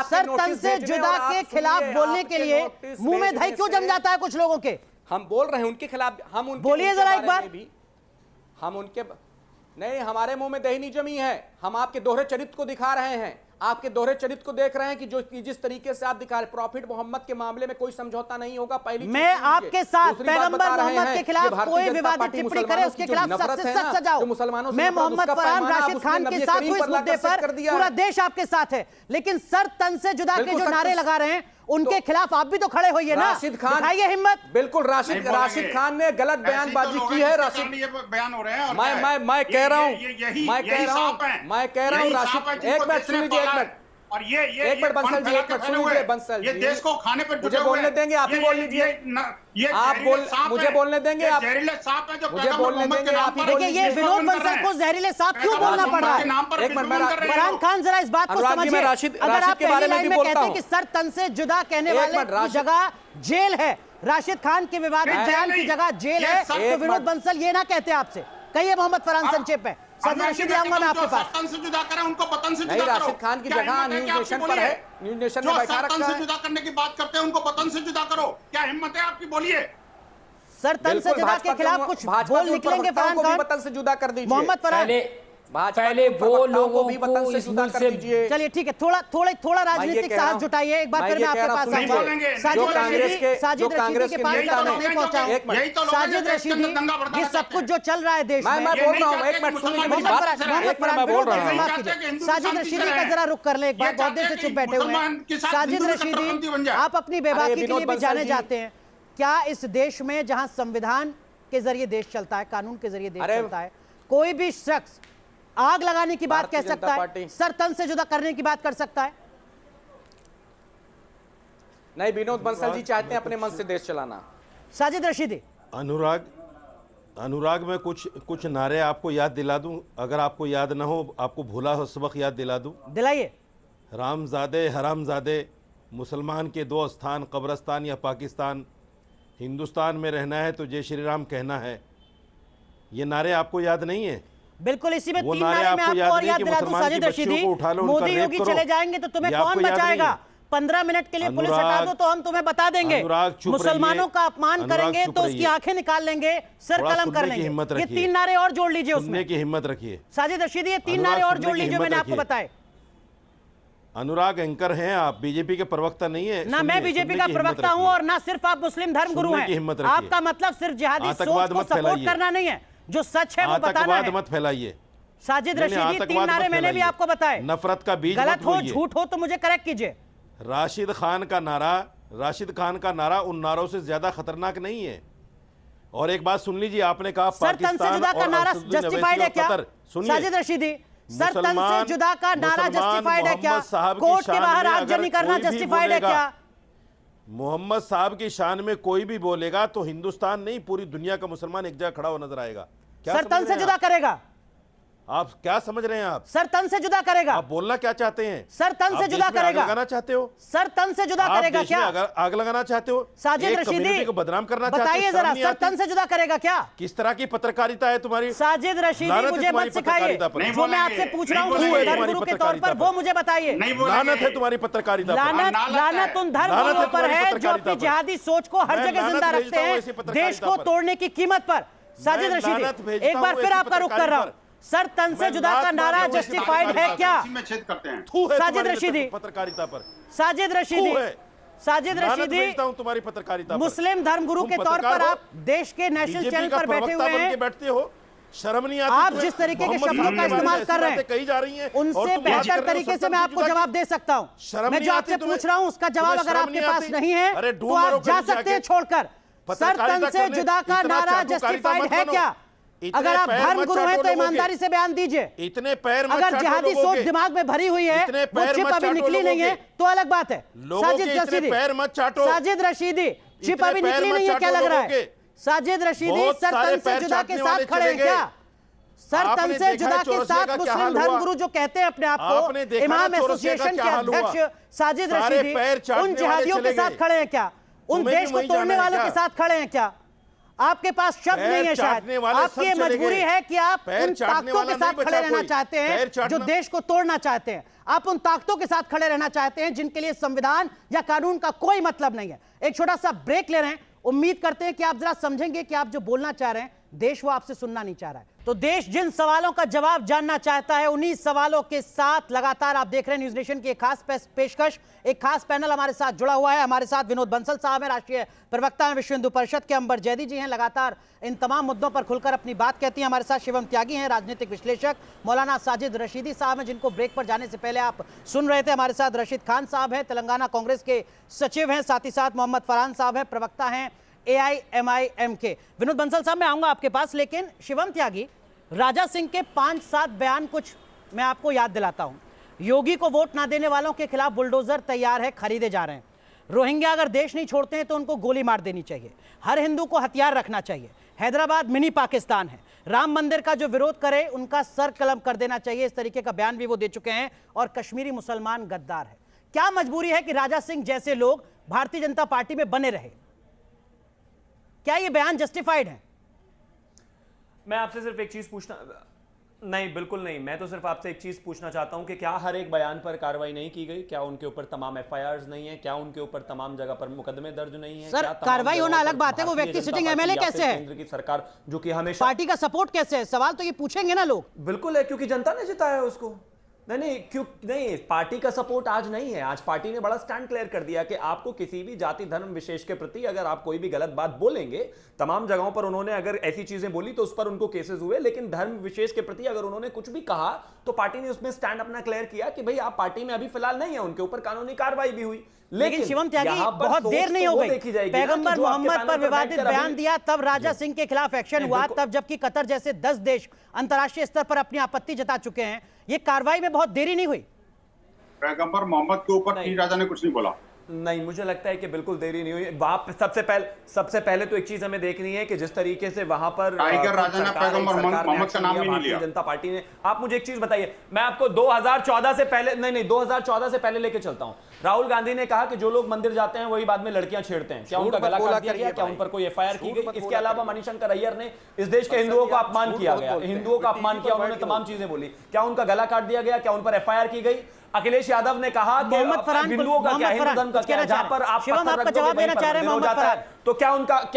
सर तन से जुदा के खिलाफ बोलने के लिए मुंह में दही क्यों जम जाता है कुछ लोगों के? हम बोल रहे हैं उनके खिलाफ, हम उनके बोलिए जरा एक बार। हम उनके नहीं, हमारे मुंह में दही नहीं जमी है। हम आपके दोहरे चरित्र को दिखा रहे हैं, आपके दोहरे चरित्र को देख रहे हैं कि जो जिस तरीके से आप दिखा रहे। प्रॉफिट मोहम्मद के मामले में कोई समझौता नहीं होगा। पहली मैं आपके साथ पैगंबर मोहम्मद के खिलाफ कोई विवादित टिप्पणी करे उसके खिलाफ सख्त से सख्त सजाओ। मैं मोहम्मद फरहान राशिद खान के साथ हूं इस मुद्दे पर, पूरा देश आपके साथ है। लेकिन सर तन से जुदा के जो नारे लगा रहे हैं उनके खिलाफ आप भी तो खड़े होइए ना, दिखाइए हिम्मत। बिल्कुल, राशिद खान ने गलत बयानबाजी की है। राशिद बयान हो रहे हैं। मैं कह रहा हूं राशिद, एक मिनट सुन लीजिए, और ये एक मिनट बंसल जी, एक मिनट सुन लीजिए बंसल जी, ये देश को खाने पर मुझे बोलने देंगे, आप ही बोल लीजिए। आप मुझे बोलने देंगे, आप जहरीले सांप है जो मुझे बोलने देंगे, आप ही देखिए ये विनोद बंसल को जहरीले सांप क्यों बोलना पड़ रहा है? एक मिनट फरहान खान जरा इस बात को समझिए। अगर आप पहली लाइन में कहते हैं कि सर तन से जुदा कहने वाले की जगह जेल है, राशिद खान के विवादित बयान की जगह जेल है, तो विनोद बंसल ये ना कहते आपसे। कहिए मोहम्मद फरहान संक्षेप में। साजिद रशीदी आऊंगा मैं आपके पास। पतन से जुदा करें उनको, पतन से जुदा करो। राशिद खान की जगह न्यूज नेशन पर है, न्यूज नेशन में बैठा रखा है। से जुदा करने की बात करते हैं उनको पतन से जुदा करो, क्या हिम्मत है आपकी? बोलिए। सर तन से जुदा के खिलाफ कुछ बोल निकलेंगे फरहान खान? पतन से जुदा कर दीजिए मोहम्मद फरहान। पहले वो लोगों भी पतन से जुदा कर दीजिए। चलिए ठीक है, थोड़ा राजनीतिक साहस जुटाइए। एक बार फिर मैं आपके पास आऊंगा। साजिद रशीदी के पास नहीं पहुंचा। साजिद रशीदी, ये सब कुछ जो चल रहा है देश में, मैं बोल रहा हूं, एक मिनट सुनिए मेरी बात। साजिद रशीदी का जरा रुख कर ले एक बार, बहुत देर से चुप बैठे हुए हैं। साजिद रशीदी, आप अपनी बेबाकी के लिए भी जाने जाते हैं। क्या इस देश में जहां संविधान के जरिए देश चलता है, कानून के जरिए देश चलता है, कोई भी शख्स आग लगाने की बात कह सकता है, सर तन से जुदा करने की बात कर सकता है? नहीं, विनोद बंसल जी चाहते हैं अपने मन से देश चलाना। साजिद रशीदी। अनुराग मैं कुछ नारे आपको याद दिला दूं, अगर आपको याद ना हो, आपको भूला हो सबक याद दिला दूं। दिलाइए। रामजादे हरामजादे, मुसलमान के दो स्थान, कब्रस्तान या पाकिस्तान, हिंदुस्तान में रहना है तो जय श्री राम कहना है। ये नारे आपको याद नहीं है? बिल्कुल, इसी में 3 नारे में आपको और याद दिला दूं साजिद रशीदी। मोदी योगी चले जाएंगे तो तुम्हें कौन बचाएगा? 15 मिनट के लिए पुलिस हटा दो तो हम तुम्हें बता देंगे। मुसलमानों का अपमान करेंगे तो उसकी आंखें निकाल लेंगे, सर कलम कर लेंगे। ये 3 नारे और जोड़ लीजिए उसमें की हिम्मत रखिए साजिद रशीदी। ये 3 नारे और जोड़ लीजिए, मैंने आपको बताए। अनुराग एंकर हैं आप, बीजेपी के प्रवक्ता नहीं है ना। मैं बीजेपी का प्रवक्ता हूं और ना सिर्फ आप मुस्लिम धर्म गुरु हैं। आपका मतलब सिर्फ जिहादी सोच को सपोर्ट करना नहीं है, जो सच है वो बताना है। मत फैलाइए साजिद रशीदी। 3 नारे मैंने भी आपको बताए। नफरत का बीज गलत हो, झूठ हो तो मुझे करेक्ट कीजिए। राशिद खान का नारा उन नारों से ज्यादा खतरनाक नहीं है। और एक बात सुन लीजिए, आपने कहा सर तन से जुदा का नारा जस्टिफाइड है क्या? साजिद रशीदी, सर तन से जुदा का नारा जस्टिफाइड है क्या? कोर्ट के बाहर आगजनी करना जस्टिफाइड है क्या? मोहम्मद साहब की शान में कोई भी बोलेगा तो हिंदुस्तान नहीं पूरी दुनिया का मुसलमान एक जगह खड़ा हो नजर आएगा। क्या सर समझ तन रहे से हैं जुदा आप? करेगा। आप क्या समझ रहे हैं आप? सर तन से जुदा करेगा। आप बोलना क्या चाहते हैं? सर तन आप से देश जुदा में आग करेगा। लगाना चाहते हो? सर तन से जुदा आप करेगा देश में क्या? आग लगाना चाहते हो? साजिद एक रशीदी कम्युनिटी को बदनाम करना चाहते हो? बताइए शर्म जरा, नहीं सर आती? तन से जुदा करेगा क्या? किस तरह की पत्रकारिता है तुम्हारी? साजिद रशीदी लानत है मुझे तुम्हारी मत सिखाइए, पत्रकारिता पर। नहीं जो मैं बोलेंगे, आपसे पूछ रहा हूँ नहीं बोलेंगे। धर्मगुरु के तौर पर वो मुझे बताइए। नहीं बोलेंगे। लानत है तुम्हारी पत्रकारिता पर। लानत लानत लानत है। उन लानत धर्मगुरुओं है पर तुम्हारी है जो पत्रकारिता अपनी पर। जिहादी सोच को हर मैं जगह लानत जिंदा भेजता रखते हूं हैं ऐसी पत्रकारिता देश को पर। तोड़ने की कीमत पर। साजिद मैं लानत रशीदी भेजता एक बार हूं फिर ऐसी आपका रुख कर रहा हूँ, पत्रकारिता सर तन से मैं जुदा का लात नारा मारता हूं ऐसी जस्टिफाइड है पत्रकारिता क्या? इसी में छेद करते हैं। थू है साजिद तुम्हारी रशीदी पत्रकारिता पर। साजिद रशीदी थू है। साजिद लानत रशीदी भेजता हूं तुम्हारी पत्रकारिता पर। मुस्लिम धर्मगुरु तुम के तौर पत्रकार पर हो, आप देश के नेशनल बीजेपी चैनल का पर बैठे प्रवक्ता हुए बन के हैं। बैठते हो, शर्म नहीं आती आप तुम्हें? जिस तरीके के मोहम्मद शब्दों नबी का के बारे में इस्तेमाल ऐसी कर रहे हैं, बातें कही जा रही हैं और उनसे तुम बात बेहतर कर रहे हो तरीके से सत्तर मैं आपको जुदा की। जवाब दे सकता हूँ। शर्म मैं नहीं जो आती आपसे तुम्हें? पूछ रहा हूँ उसका जवाब तुम्हें अगर शर्म आपके नहीं पास आती? नहीं है अरे तो ढूंढ मारो आप जा कहीं सकते हैं जाके। छोड़कर। सर पत्रकारिता तन से करने जुदा का इतना नारा चाटुकारिता जस्टिफाइड मत है बनो। क्या? इतने अगर आप पैर मत धर्मगुरु हैं चाटो तो लोगों के। ईमानदारी से बयान दीजिए। इतने पैर मत अगर चाटो जिहादी लोगों सोच के। दिमाग में भरी हुई है, इतने वो पैर चिप मत अभी चाटो निकली लोगों नहीं है के। तो अलग बात है। लोगों साजिद के इतने रशीदी पैर मत चाटो। साजिद रशीदी चिप इतने अभी पैर निकली मत नहीं है क्या चाटो लग रहा लोगों है? के। साजिद रशीदी बहुत सर सारे तन से पैर जुदा के चाटने साथ वाले खड़े हैं चले क्या? गए। सर तन आपने से देखा जुदा है के चौरसिया साथ का क्या मुस्लिम हाल हुआ? धर्मगुरु जो कहते हैं अपने आप आपने को देखा इमाम ना चौरसिया का एसोसिएशन के क्या हाल हुआ? अध्यक्ष साजिद सारे रशीदी पैर चाटने उन वाले जिहादियों के चले साथ गए। खड़े हैं क्या? उन तुम्हें भी देश को वहीं तोड़ने जाना है वालों के क्या? साथ खड़े हैं क्या? आपके पास शब्द पैर नहीं है शायद। चाटने वाले सब आपकी ये चले मजबूरी गए। है कि आप पैर उन चाटने ताकतों वाला के साथ नहीं खड़े बचा रहना कोई। चाहते पैर हैं जो चाटना। देश को तोड़ना चाहते हैं। आप उन ताकतों के साथ खड़े रहना चाहते हैं जिनके लिए संविधान या कानून का कोई मतलब नहीं है। एक छोटा सा ब्रेक ले रहे हैं, उम्मीद करते हैं कि आप जरा समझेंगे कि आप जो बोलना चाह रहे हैं देश वो आपसे सुनना नहीं चाह रहा है। तो देश जिन सवालों का जवाब जानना चाहता है उन्हीं सवालों के साथ लगातार आप देख रहे हैं न्यूज नेशन की एक खास पेशकश। एक खास पैनल हमारे साथ जुड़ा हुआ है। हमारे साथ विनोद बंसल साहब हैं, राष्ट्रीय प्रवक्ता हैं विश्व हिंदू परिषद के। अंबर जैदी जी हैं, लगातार इन तमाम मुद्दों पर खुलकर अपनी बात कहती हैं। हमारे साथ शिवम त्यागी हैं, राजनीतिक विश्लेषक। मौलाना साजिद रशीदी साहब हैं, जिनको ब्रेक पर जाने से पहले आप सुन रहे थे। हमारे साथ रशीद खान साहब हैं, तेलंगाना कांग्रेस के सचिव हैं। साथ ही साथ मोहम्मद फरहान साहब हैं, प्रवक्ता हैं AIMIM के। विनोद बंसल साहब मैं आऊंगा आपके पास, लेकिन शिवम त्यागी, राजा सिंह के 5-7 बयान कुछ मैं आपको याद दिलाता हूं। योगी को वोट ना देने वालों के खिलाफ बुलडोजर तैयार है, खरीदे जा रहे हैं। रोहिंग्या अगर देश नहीं छोड़ते हैं तो उनको गोली मार देनी चाहिए। हर हिंदू को हथियार रखना चाहिए। हैदराबाद मिनी पाकिस्तान है। राम मंदिर का जो विरोध करे उनका सर कलम कर देना चाहिए। इस तरीके का बयान भी वो दे चुके हैं। और कश्मीरी मुसलमान गद्दार है। क्या मजबूरी है कि राजा सिंह जैसे लोग भारतीय जनता पार्टी में बने रहे? क्या ये बयान जस्टिफाइड है? मैं आपसे सिर्फ एक चीज पूछना, नहीं बिल्कुल नहीं, मैं तो सिर्फ आपसे एक चीज पूछना चाहता हूं कि क्या हर एक बयान पर कार्रवाई नहीं की गई? क्या उनके ऊपर तमाम FIRs नहीं है? क्या उनके ऊपर तमाम जगह पर मुकदमे दर्ज नहीं है? सर, क्या तमाम कार्रवाई जगहों होना पर अलग बात है, वो भारतीय व्यक्ति जनता सिटिंग पार्टी MLA या फिर कैसे है? केंद्र की सरकार जो कि हमेशा पार्टी का सपोर्ट कैसे है? सवाल तो ये पूछेंगे ना लोग। बिल्कुल है, क्योंकि जनता ने जिताया उसको। नहीं क्यों नहीं, पार्टी का सपोर्ट आज नहीं है। आज पार्टी ने बड़ा स्टैंड क्लियर कर दिया कि आपको किसी भी जाति धर्म विशेष के प्रति अगर आप कोई भी गलत बात बोलेंगे, तमाम जगहों पर उन्होंने अगर ऐसी चीजें बोली तो उस पर उनको केसेस हुए, लेकिन धर्म विशेष के प्रति अगर उन्होंने कुछ भी कहा तो पार्टी ने उसमें स्टैंड अपना क्लियर किया कि भाई आप पार्टी में अभी फिलहाल नहीं है। उनके ऊपर कानूनी कार्रवाई भी हुई। लेकिन शिवम त्यागी, यहाँ पर बहुत देर नहीं हो गई। पैगंबर मोहम्मद पर विवादित बयान दिया, तब राजा सिंह के खिलाफ एक्शन हुआ, तब जबकि कतर जैसे 10 देश अंतर्राष्ट्रीय स्तर पर अपनी आपत्ति जता चुके हैं। ये कार्रवाई में बहुत देरी नहीं हुई। पैगंबर मोहम्मद के ऊपर पीर राजा ने कुछ नहीं बोला। नहीं, मुझे लगता है कि बिल्कुल देरी नहीं हुई। वहां सबसे पहले तो एक चीज हमें देखनी है कि जिस तरीके से वहां पर टाइगर राजा ने पैगंबर मोहम्मद का नाम ही नहीं लिया। जनता पार्टी ने। आप मुझे एक चीज बताइए, मैं आपको 2014 से पहले, नहीं 2014 से पहले लेके चलता हूं। राहुल गांधी ने कहा कि जो लोग मंदिर जाते हैं वही बाद में लड़कियां छेड़ते हैं। क्या उनका गला काट दिया गया? क्या उन पर कोई FIR की गई? इसके अलावा मणिशंकर अय्यर ने इस देश के हिंदुओं का अपमान किया गया, हिंदुओं का अपमान किया, उन्होंने तमाम चीजें बोली। क्या उनका गला काट दिया गया? क्या उन पर FIR की गई? अखिलेश यादव ने कहा कि हिंदुओं का क्या, हिंदू धर्म का क्या, जहां पर आप पत्थर रख दोगे वहीं पर मंदिर हो जाता है। तो क्या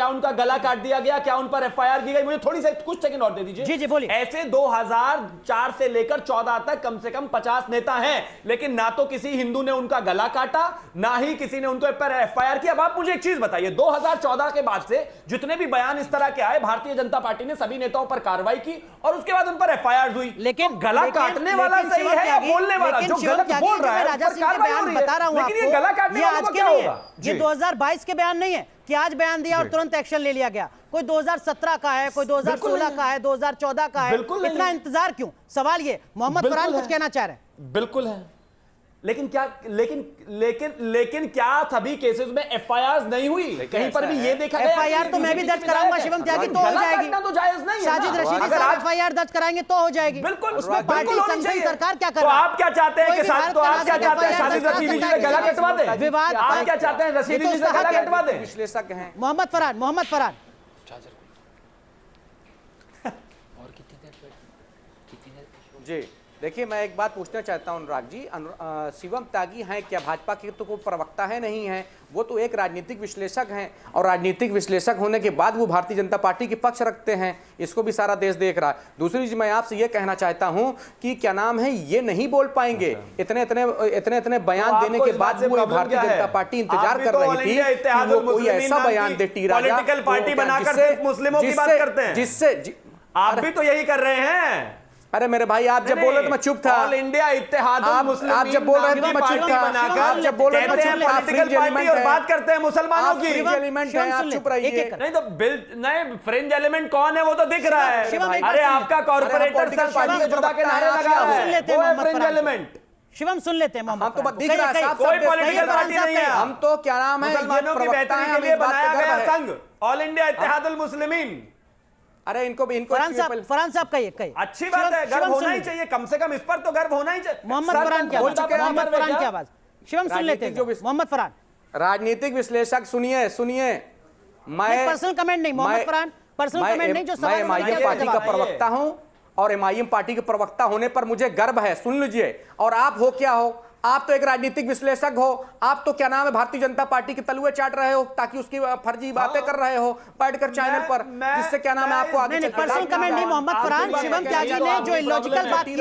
उनका गला काट दिया गया? क्या उन पर FIR की गई? मुझे थोड़ी सी कुछ सेकंड और दे दीजिए। जी जी बोलिए। ऐसे 2004 से लेकर 14 तक कम से कम 50 नेता हैं, लेकिन ना तो किसी हिंदू ने उनका गला काटा, ना ही किसी ने उनको पर FIR किया। अब आप मुझे एक चीज बताइए, 2014 के बाद से जितने भी बयान इस तरह के आए, भारतीय जनता पार्टी ने सभी नेताओं पर कार्रवाई की और उसके बाद उन पर FIR हुई। लेकिन गला काटने वाला सही है या बोलने वाला? जो गलत बोल रहा है राजा सिंह के बयान बता रहा हूं आपको, ये गला काटने वाला आज को के क्या नहीं है। होगा? ये 2022 के बयान नहीं है कि आज बयान दिया और तुरंत एक्शन ले लिया गया। कोई 2017 का है, कोई 2016 का है, 2014 का है। इतना इंतजार क्यों? सवाल ये, मोहम्मद फरहान कुछ कहना चाह रहे हैं। बिल्कुल है, लेकिन क्या सभी केसेस में एफआईआर नहीं हुई? कहीं पर भी ये देखा गया एफआईआर तो मैं भी दर्ज कराऊंगा शिवम त्यागी, तो हो जाएगी। तो जायज नहीं है। साजिद रशीदी साहब एफआईआर दर्ज कराएंगे तो हो जाएगी। बिल्कुल, उसमें पार्टी संघ सरकार क्या कर तो रहा है? आप क्या चाहते हैं कि तो आप क्या चाहते हैं साजिद रशीदी जी का गला कटवा दें? विवाद आप क्या चाहते हैं रशीदी जी से गला कटवा दें? विश्लेषक हैं मोहम्मद फरहान जी। देखिए, मैं एक बात पूछना चाहता हूं अनुराग जी, शिवम त्यागी हैं क्या भाजपा के तो कोई प्रवक्ता है नहीं है, वो तो एक राजनीतिक विश्लेषक हैं और राजनीतिक विश्लेषक होने के बाद वो भारतीय जनता पार्टी के पक्ष रखते हैं। इसको भी सारा देश देख रहा है। दूसरी चीज मैं आपसे ये कहना चाहता हूं कि क्या नाम है, ये नहीं बोल पाएंगे इतने बयान देने के बाद वो भारतीय जनता पार्टी इंतजार कर रही थी कि वो कोई ऐसा बयान दे टी राजा पॉलिटिकल पार्टी बनाकर सिर्फ मुस्लिमों की बात करते हैं, जिससे आप भी तो यही कर रहे हैं। अरे मेरे भाई, आप जब बोल रहे थे मैं चुप था। ऑल इंडिया इत्तेहादुल मुस्लिमीन, आप जब बोल रहे थे मैं चुप था। आप जब बोल रहे थे मैं चुप था। पॉलिटिकल पार्टी और बात करते हैं मुसलमानों की। फ्रिंज एलिमेंट है, आप चुप रहिए। नहीं तो नहीं, फ्रिंज एलिमेंट कौन है वो तो दिख रहा है। अरे आपका कॉर्पोरेटर सर पार्टी के जुदा के नारे लगा रहा है, वो है फ्रिंज एलिमेंट। शिवम सुन लेते हैं मोहम्मद। हम तो दिख रहा है, कोई पॉलिटिकल पार्टी नहीं है। हम तो क्या नाम है, मुसलमानों की बेहतरी के लिए बनाया गया संघ ऑल इंडिया इत्तेहादुल मुस्लिमीन। अरे इनको फरहान साहब कहिए। अच्छी बात है, गर्व होना ही चाहिए, कम से कम इस पर तो गर्व होना ही चाहिए। मोहम्मद फरहान क्या आवाज? शिवम सुन लेते हैं मोहम्मद फरहान। राजनीतिक विश्लेषक सुनिए, मैं पर्सनल कमेंट नहीं, मोहम्मद फरहान पर्सनल कमेंट नहीं, जो मैं एमआईएम पार्टी का प्रवक्ता हूं और एमआईएम पार्टी के प्रवक्ता होने पर मुझे गर्व है। सुन लीजिए, और आप हो क्या हो, आप तो एक राजनीतिक विश्लेषक हो। आप तो क्या नाम है, भारतीय जनता पार्टी के तलुए चाट रहे हो ताकि उसकी फर्जी बातें कर रहे हो बैठकर चैनल पर, जिससे क्या नाम है आपको आगे नहीं, पर्सनल कमेंट नहीं मोहम्मद फरहान। शिवम त्यागी ने जो इलॉजिकल बात की हो,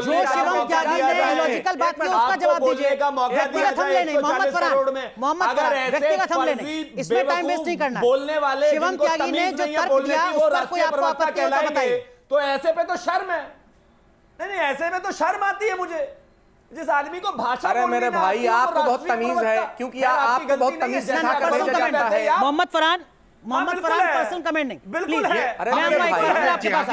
जो शिवम त्यागी ने इलॉजिकल बात की उसका जवाब दीजिए। व्यक्तिगत हमले नहीं मोहम्मद फरहान, व्यक्तिगत हमले नहीं, इसमें टाइम वेस्ट नहीं करना। बोलने वाले शिवम त्यागी ने जो तर्क दिया उस पर कोई आपको आपत्ति हो तो बताइए। तो ऐसे पे तो शर्म है। नहीं, ऐसे में तो शर्म आती है मुझे, जिस आदमी को भाषा। अरे मेरे भाई, आपको बहुत तमीज है, क्योंकि आपको बहुत तमीज सिखा कर भेजा जाता है। मोहम्मद फरहान पर्सनल कमेंट नहीं, बिल्कुल है। अरे मैं आपके पास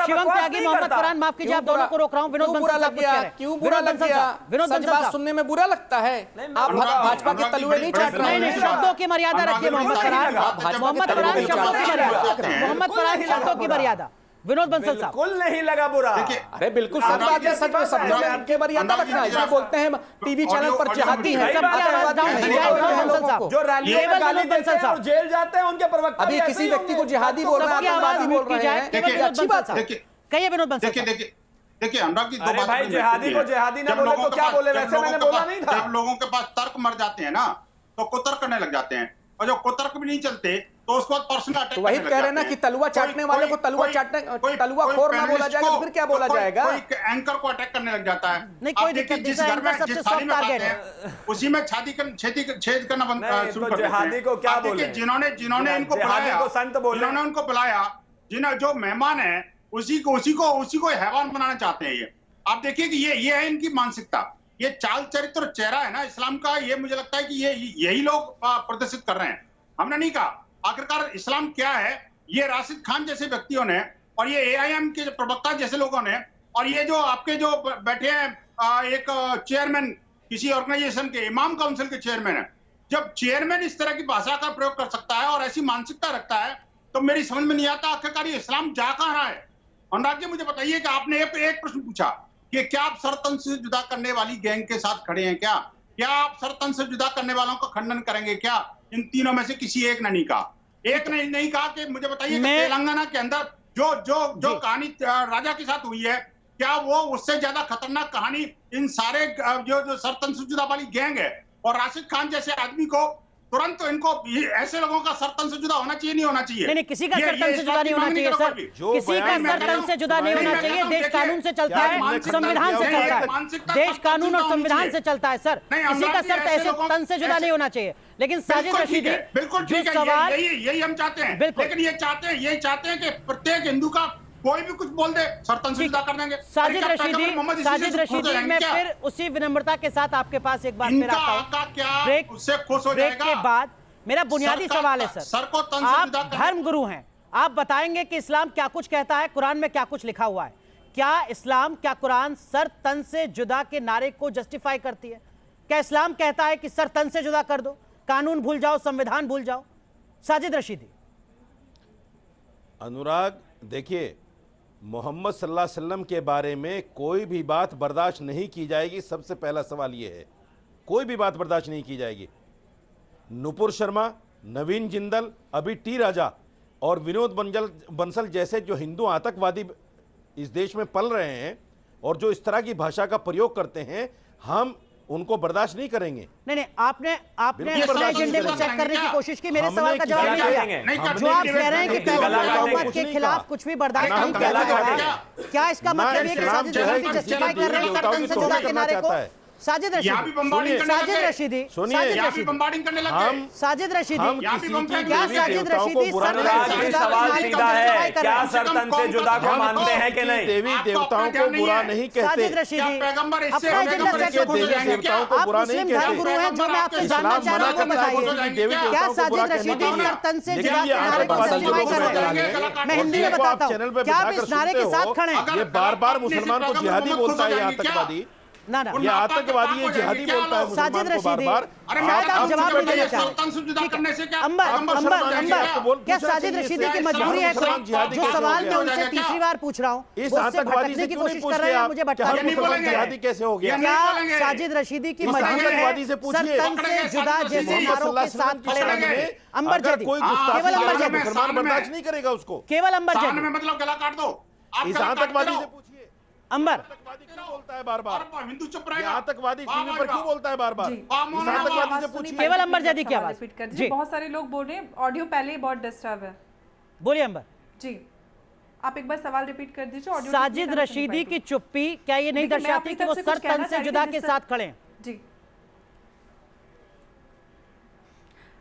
शिवम त्यागी मोहम्मद फरहान, माफ कीजिए आप दोनों को रोक रहा हूं। विनोद बंसल साहब कुछ कह रहे हैं। क्यों बुरा लग गया? विनोद बंसल साहब सुनने में बुरा लगता है। आप भाजपा के तलुए नहीं चाट रहे हैं। शब्दों की मर्यादा रखिए मोहम्मद फरहान। मोहम्मद फरहान शब्दों की मर्यादा, मोहम्मद फरहान शब्दों की मर्यादा। विनोद बंसल साहब बिल्कुल नहीं लगा बुरा। अरे बिल्कुल सच बात है, सच में शब्दों में इनके मर्यादा रखना है। ये बोलते हैं टीवी चैनल पर जहाती है, सबकी आवाज डाउन की जाए। जो रैलियों में गाली देते हैं और जेल जाते हैं उनके प्रवक्ता अभी किसी व्यक्ति को जिहादी बोल रहे हैं, आतंकवादी बोल रहे हैं, अच्छी बात है। कहिए विनोद बंसल साहब। देखिए अनुराग जी, दो बातें भाई जिहादी को जिहादी ना बोले तो क्या बोले? वैसे मैंने बोला नहीं था। जब लोगों के पास तर्क मर जाते हैं ना, तो कुतर्क करने लग जाते हैं, और जो कुतर्क भी नहीं चलते तो उसको पर्सनल अटैक। तो वही कह रहे हैं ना कि तलुआ चाटने वाले को तलुआ खोर ना बोला जाएगा तो फिर क्या बोला जाएगा? कोई एंकर को अटैक करने लग जाता है। नहीं, कोई दिक्कत नहीं, एंकर सबसे सॉफ्ट टारगेट है, उसी में छेद करना शुरू कर जिहादी को क्या बोले? जिन्होंने इनको बुलाया, संत बोले, जिन्होंने उनको बुलाया, जो मेहमान है उसी को हैवान बनाना चाहते हैं। ये आप देखिए कि ये है इनकी मानसिकता, ये चाल चरित्र चेहरा है ना इस्लाम का। ये मुझे लगता है कि यही लोग प्रदर्शित कर रहे हैं। हमने नहीं कहा। आखिरकार इस्लाम क्या है, ये राशिद खान जैसे व्यक्तियों ने, और ये एआईएम के प्रवक्ता जैसे लोगों ने, और ये जो आपके जो बैठे हैं एक चेयरमैन किसी ऑर्गेनाइजेशन के, इमाम काउंसिल के चेयरमैन है, जब चेयरमैन इस तरह की भाषा का प्रयोग कर सकता है और ऐसी मानसिकता रखता है, तो मेरी समझ में नहीं आता आखिरकार ये इस्लाम जा कहां रहा है। अनुराग जी मुझे बताइए कि आपने एक प्रश्न पूछा कि क्या आप सरतन से जुदा करने वाली गैंग के साथ खड़े हैं? क्या आप सरतन से जुदा करने वालों का खंडन करेंगे? क्या इन तीनों में से किसी एक ने नहीं कहा? एक ने नहीं कहा कि मुझे बताइए कि तेलंगाना के अंदर जो कहानी राजा के साथ हुई है, क्या वो उससे ज्यादा खतरनाक कहानी इन सारे जो सरतन से जुदा वाली गैंग है? और राशिद खान जैसे आदमी को तुरंत इनको ऐसे लोगों का सरतन से जुदा होना चाहिए, नहीं होना चाहिए? नहीं, किसी का सरतन से जुदा नहीं होना चाहिए सर, किसी का सरतन से जुदा नहीं होना चाहिए। देश कानून से चलता है, संविधान से चलता है, देश कानून और संविधान से चलता है सर। किसी का सर ऐसे तन से जुदा नहीं होना चाहिए। लेकिन साजिद रशीदी बिल्कुल ठीक है, यही हम चाहते हैं, लेकिन ये चाहते हैं कि प्रत्येक हिंदू का कोई भी कुछ बोल दे सरतन से जुदा कर देंगे। साजिद रशीदी मैं फिर उसी विनम्रता के साथ आपके पास एक बार फिर आता हूं। ब्रेक के बाद मेरा बुनियादी सवाल है सर, आप धर्म गुरु हैं, आप बताएंगे कि इस्लाम क्या कुछ कहता है, कुरान में क्या कुछ लिखा हुआ है। क्या इस्लाम, क्या कुरान सर तन से जुदा के नारे को जस्टिफाई करती है? क्या इस्लाम कहता है कि सर तन से जुदा कर दो, कानून भूल जाओ, संविधान भूल जाओ? साजिद रशीदी। अनुराग, देखिए, मोहम्मद सल्लल्लाहु अलैहि वसल्लम के बारे में कोई भी बात बर्दाश्त नहीं की जाएगी। सबसे पहला सवाल यह है, कोई भी बात बर्दाश्त नहीं की जाएगी। नुपुर शर्मा, नवीन जिंदल, अभी टी राजा और विनोद बंसल जैसे जो हिंदू आतंकवादी इस देश में पल रहे हैं और जो इस तरह की भाषा का प्रयोग करते हैं, हम उनको बर्दाश्त नहीं करेंगे। नहीं, आपने अपने एजेंडे को चेक करने की कोशिश की, मेरे सवाल का जवाब नहीं दिया। जो आप कह रहे हैं कि पैगंबर मोहम्मद के खिलाफ कुछ भी बर्दाश्त नहीं किया जाएगा, क्या इसका मतलब ये कि साजिद रशीदी जस्टिफाई कर रहे हैं सर तन से जुदा के नारे को? साजिद रशीदी, साजिद रशीदी, साजिद रशीदी, क्या साजिद रशीदी सवाल सीधा है, क्या सर तन से जुदा को मानते हैं कि नहीं? देवी देवताओं को बुरा नहीं कहते। साजिद रशीदी, अपना एजेंडा सेट देवी देवताओं को बुरा नहीं कहते। गुरु हैं, जो मैं आपसे जानना चाह रहा हूं वो बताइए, क्या साजिद रशीदी सर तन से जुदा के नारे को जस्टिफाई कर रहे हैं? मैं हिंदी में बताता हूं, क्या आप इस नारे के साथ खड़े हैं? ये बार बार मुसलमान को जिहादी बोलता है, ये आतंकवादी, ना ये आतंकवादी है, जिहादी बोलता है साजिद मुसलमान को रशीदी, बार-बार। शायद आप जवाब नहीं देना चाहते। अंबर, क्या साजिद रशीदी की मजबूरी है कोई? जो सवाल मैं उनसे तीसरी बार पूछ रहा हूँ, इस आतंकवादी से की क्यों नहीं कोशिश कर रहे हैं, मुझे पूछते आप? मुसलमान जिहादी कैसे हो गया? क्या साजिद रशीदी की मजबूरी है सर तन से जुदा जैसे नारों के साथ खड़े रहने? अंबर जैदी, केवल अंबर जैदी, मुसलमान बर्दाश्त नहीं करेगा उसको। केवल अंबर जैदी, मतलब गला काट दो। इस आतंकवादी से पूछिए, अंबर आतंकवादी क्यों बोलता है बार बार? हिंदू चुप ये रहेगा। आतंकवादी टीवी पर क्यों बोलता है बार बार? इस आतंकवादी से पूछिए। केवल अंबर जैदी की आवाज जी। बहुत सारे लोग बोल रहे हैं, ऑडियो पहले ही बहुत डिस्टर्ब है। बोलिए अंबर जी, आप एक बार सवाल रिपीट कर दीजिए। ऑडियो साजिद रशीदी की चुप्पी क्या ये नहीं दर्शाती कि वो सर तन से जुदा के साथ खड़े हैं? जी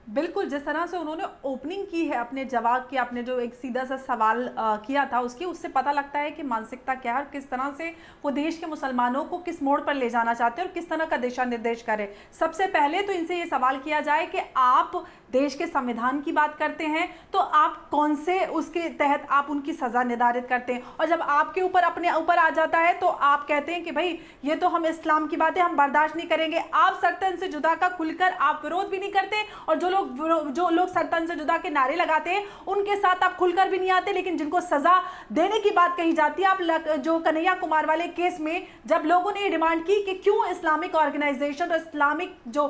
बिल्कुल, जिस तरह से उन्होंने ओपनिंग की है अपने जवाब की, आपने जो एक सीधा सा सवाल किया था उसकी, उससे पता लगता है कि मानसिकता क्या है और किस तरह से वो देश के मुसलमानों को किस मोड़ पर ले जाना चाहते हैं और किस तरह का दिशा निर्देश करें। सबसे पहले तो इनसे ये सवाल किया जाए कि आप देश के संविधान की बात करते हैं तो आप कौन से उसके तहत आप उनकी सजा निर्धारित करते हैं, और जब आपके ऊपर अपने ऊपर आ जाता है तो आप कहते हैं कि भाई ये तो हम इस्लाम की बातें हम बर्दाश्त नहीं करेंगे। आप सरतन से जुदा का खुलकर आप विरोध भी नहीं करते, और जो लोग सरतन से जुदा के नारे लगाते हैं उनके साथ आप खुलकर भी नहीं आते, लेकिन जिनको सजा देने की बात कही जाती है, आप जो कन्हैया कुमार वाले केस में जब लोगों ने डिमांड की कि क्यों इस्लामिक ऑर्गेनाइजेशन और इस्लामिक जो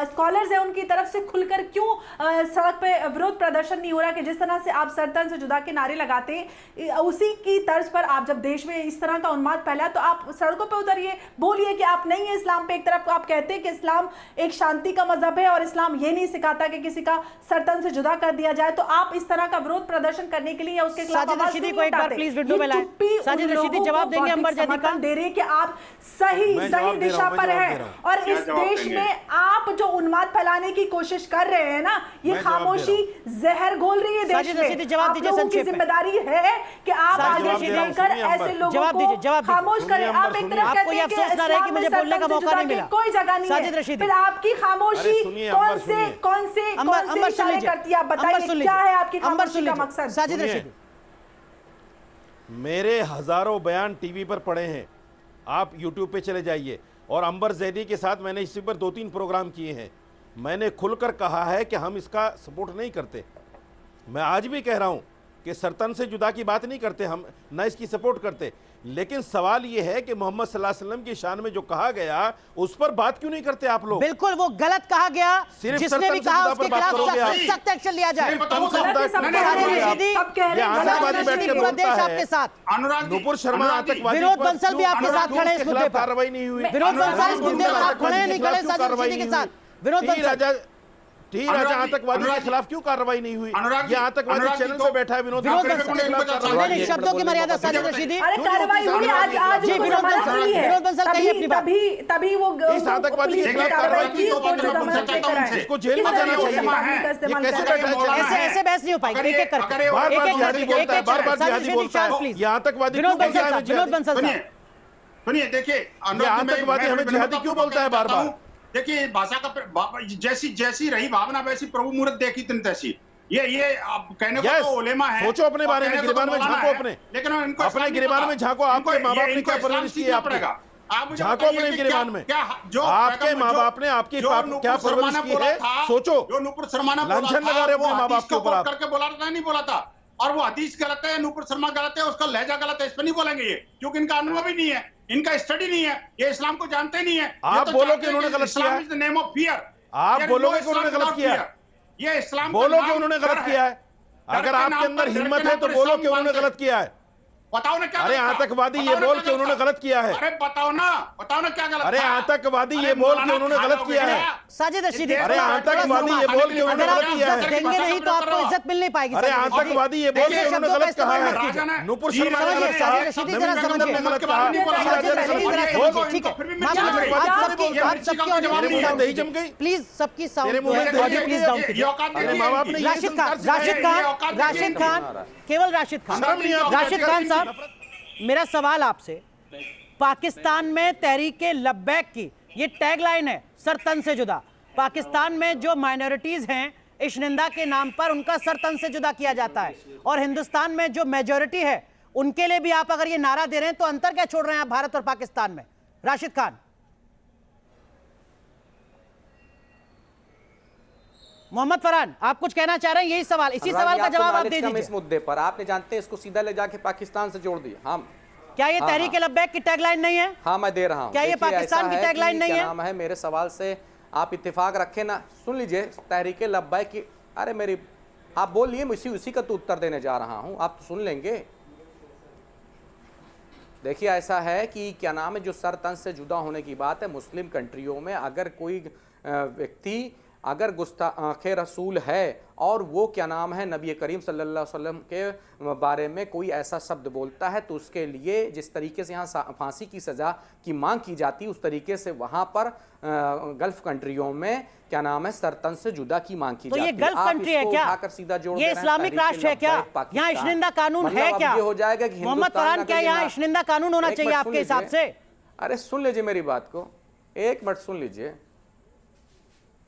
स्कॉलर्स हैं उनकी तरफ से खुलकर क्यों सड़क पे विरोध प्रदर्शन नहीं हो रहा, कि जिस तरह से आप सरतन से जुदा के नारे लगाते हैं उसी की तर्ज पर आप जब देश में इस तरह का उन्माद फैला तो आप सड़कों पे उतरिए, बोलिए कि आप नहीं है इस्लाम पे। एक तरफ आप कहते हैं कि इस्लाम एक शांति का मजहब है और इस्लाम ये नहीं सिखाता कि किसी का सरतन से जुदा कर दिया जाए, तो आप इस तरह का विरोध प्रदर्शन करने के लिए या उसके खिलाफ आवाज क्यों नहीं उठाते? साजिद रशीदी जवाब देंगे अंबर जैदी का। दे रहे कि आप सही दिशा पर हैं, और इस देश में आप जो उन्माद फैलाने की कोशिश कर रहे हैं ना, ये खामोशी जहर घोल रही है देश में। जवाब दीजिए, संक्षेप में जिम्मेदारी है कि आप आगे बढ़कर ऐसे लोगों को खामोश करें। आप एक तरफ कहते हैं कि इस्लाम में सरतन से जुदा की कोई जगह नहीं है, फिर आपकी खामोशी कौन से इशारे करती है? आप बताइए क्या है आपकी खामोशी का मकसद? साजिद रशीदी, मेरे हजारों बयान टीवी पर पड़े हैं, आप यूट्यूब पे चले जाइए, और अंबर जैदी के साथ मैंने इसी पर 2-3 प्रोग्राम किए हैं। मैंने खुलकर कहा है कि हम इसका सपोर्ट नहीं करते। मैं आज भी कह रहा हूं कि सरतन से जुदा की बात नहीं करते, हम न इसकी सपोर्ट करते, लेकिन सवाल यह है कि मोहम्मद सल्लल्लाहु अलैहि वसल्लम की शान में जो कहा गया उस पर बात क्यों नहीं करते आप लोग? बिल्कुल, वो गलत कहा गया, जिसने भी कहा उसके खिलाफ सख्त एक्शन लिया जाए। आपके साथ नुपुर शर्मा आतंकवादी, विनोद बंसल भी आपके साथ खड़े इस मुद्दे पर, कार्रवाई नहीं हुई। विनोद बंसल इस मुद्दे पर आप खड़े नहीं खड़े साजिद रशीदी के साथ? विनोद बंसल टी राजा आतंकवादी के खिलाफ क्यों कार्रवाई नहीं हुई? ये आतंकवादी चैनल पे बैठा है विनोद बंसल। शब्दों की मर्यादा साजिद रशीदी। अरे कार्रवाई हुई आज जी, विनोद बंसल कहिए अपनी बात। तभी वो इस आतंकवादी के खिलाफ कार्रवाई की, इसको जेल में जाना चाहिए। ये कैसे बैठा है? ऐसे बहस नहीं हो पाएगी, एक एक करके बार-बार जिहादी बोलता है, बार-बार जिहादी बोलता है। ये आतंकवादी विनोद बंसल सुनिए, देखिए आतंकवादी हमें जिहादी क्यों बोलता है बार-बार? देखिए, भाषा का जैसी रही भावना वैसी प्रभु मूर्त देखी तिन तैसी। ये आप कहने को Yes, तो उलेमा है, सोचो अपने बारे में, कहने को तो गिरबान में मौलाना झांको है, अपने, लेकिन इनको अपने इस्लाम नहीं गिरबान पता। में झांको, आपके इनको- माँ बाप ये- ने इनको क्या इस्लाम परवरिश की सीखना आपकी? पड़ेगा। आप मुझे झांको बताइए अपने कि गिरबान में, जो आपके पैगंबर- माँ जो- बाप ने आपकी जो क्या नूपुर परवरिश शर्मा की ने बोला है, था, सोचो। जो नूपुर शर्मा ने बोला लांछन था, लगा रहे हो वो अपने माँ बाप हदीस के को ऊपर कोट आप। करके बोला था, नहीं बोला था। और वो हदीस गलत है, नूपुर शर्मा गलत है, उसका लहजा गलत है, इस पे नहीं बोलेंगे ये, क्योंकि इनका अनुभव ही नहीं है, इनका स्टडी नहीं है, ये इस्लाम को जानते नहीं है। आप बोलो कि उन्होंने गलत किया है। Name of fear. आप बोलोगे कि उन्होंने गलत किया है। ये इस्लाम बोलो कि उन्होंने गलत किया है। अगर आपके अंदर हिम्मत है तो बोलो कि उन्होंने गलत किया है। बताओ ना क्या अरे गलत था? आतंकवादी ये बताओ ना बोल क्या के उन्होंने था? गलत किया है। अरे बताओ ना क्या गलत अरे था? आतंकवादी अरे ये बोल के मौलाना उन्होंने खाना गलत हो किया गया। है। साजिद रशीदी, अरे थोड़ा आतंकवादी सम्मान। ये बोल के उन्होंने अगर आप गलत किया इज्जत है। देंगे नहीं तो आपको इज्जत मिल नहीं पाएगी। अरे साजिद रशीदी। आतंकवादी ये बोल के ऐसे उन्होंने शब्दों का गलत कहा इस्तेमाल मत है। कीजिए। नूपुर शर्मा ने समझिए, गलत कहा साजिद है, रशीदी नवीन जरा अहमद समझिए। ने गलत कहा है, साजिद रशीदी जरा समझिए, ठीक है। आप सबकी दही जम गई। प्लीज सबकी साउंड तेरे मुंह में दही जम प्लीज गई। डाउन कीजिए। अरे माँ बाप ने ये राशिद खान, संस्कार सिखाए। राशिद खान, केवल राशिद खान, शर्म नहीं आती? राशिद खान साहब, मेरा सवाल आपसे, पाकिस्तान में तहरीके लब्बैक की ये टैगलाइन है, सर तन से जुदा। पाकिस्तान में जो माइनॉरिटीज हैं इश्निंदा के नाम पर उनका सर तन से जुदा किया जाता है, और हिंदुस्तान में जो मेजॉरिटी है उनके लिए भी आप अगर ये नारा दे रहे हैं तो अंतर क्या छोड़ रहे हैं आप भारत और पाकिस्तान में? राशिद खान। मोहम्मद फरहान, आप कुछ कहना चाह रहे हैं? यही सवाल, इसी सवाल का जवाब आप दे इस दीजिए। मुद्दे पर आपने जानते हैं इसको सीधा ले जाके पाकिस्तान से जोड़ दिया। हाँ, क्या ये तहरीक लब्बैक की टैगलाइन नहीं है? हाँ मैं दे रहा हूँ। क्या ये देखिए, पाकिस्तान ऐसा की है टैगलाइन कि नहीं क्या है? नाम है, मेरे सवाल से आप इत्तेफाक रखें ना। सुन लीजिए, तहरीक लब्बैक की, अरे मेरी आप बोलिए, उसी का तो उत्तर देने जा रहा हूँ, आप तो सुन लेंगे। देखिए ऐसा है कि क्या नाम है, जो सर तन से जुदा होने की बात है, मुस्लिम कंट्रियों में अगर कोई व्यक्ति अगर गुस्ताख रसूल है और वो क्या नाम है नबी करीम सल्लल्लाहु अलैहि वसल्लम के बारे में कोई ऐसा शब्द बोलता है तो उसके लिए जिस तरीके से यहाँ फांसी की सज़ा की मांग की जाती है उस तरीके से वहाँ पर गल्फ कंट्रियों में क्या नाम है सरतन से जुदा की मांग की तो जाती ये गल्फ आप कंट्री है इसको क्या? उठाकर सीधा जोड़ ये दे रहे हैं इस्लामिक तहरीक राष्ट्र है क्या? लब्बैक पाकिस्तान। यहाँ इश्निंदा कानून मतलब है अब क्या? ये हो जाएगा कि मोहम्मद हिंदुस्तान फरहान, का क्या कहीं यहाँ ना- इश्निंदा कानून होना एक चाहिए मिनट सुन आपके हिसाब लीजिए। से? अरे सुन लीजिए मेरी बात को, एक मिनट सुन लीजिए।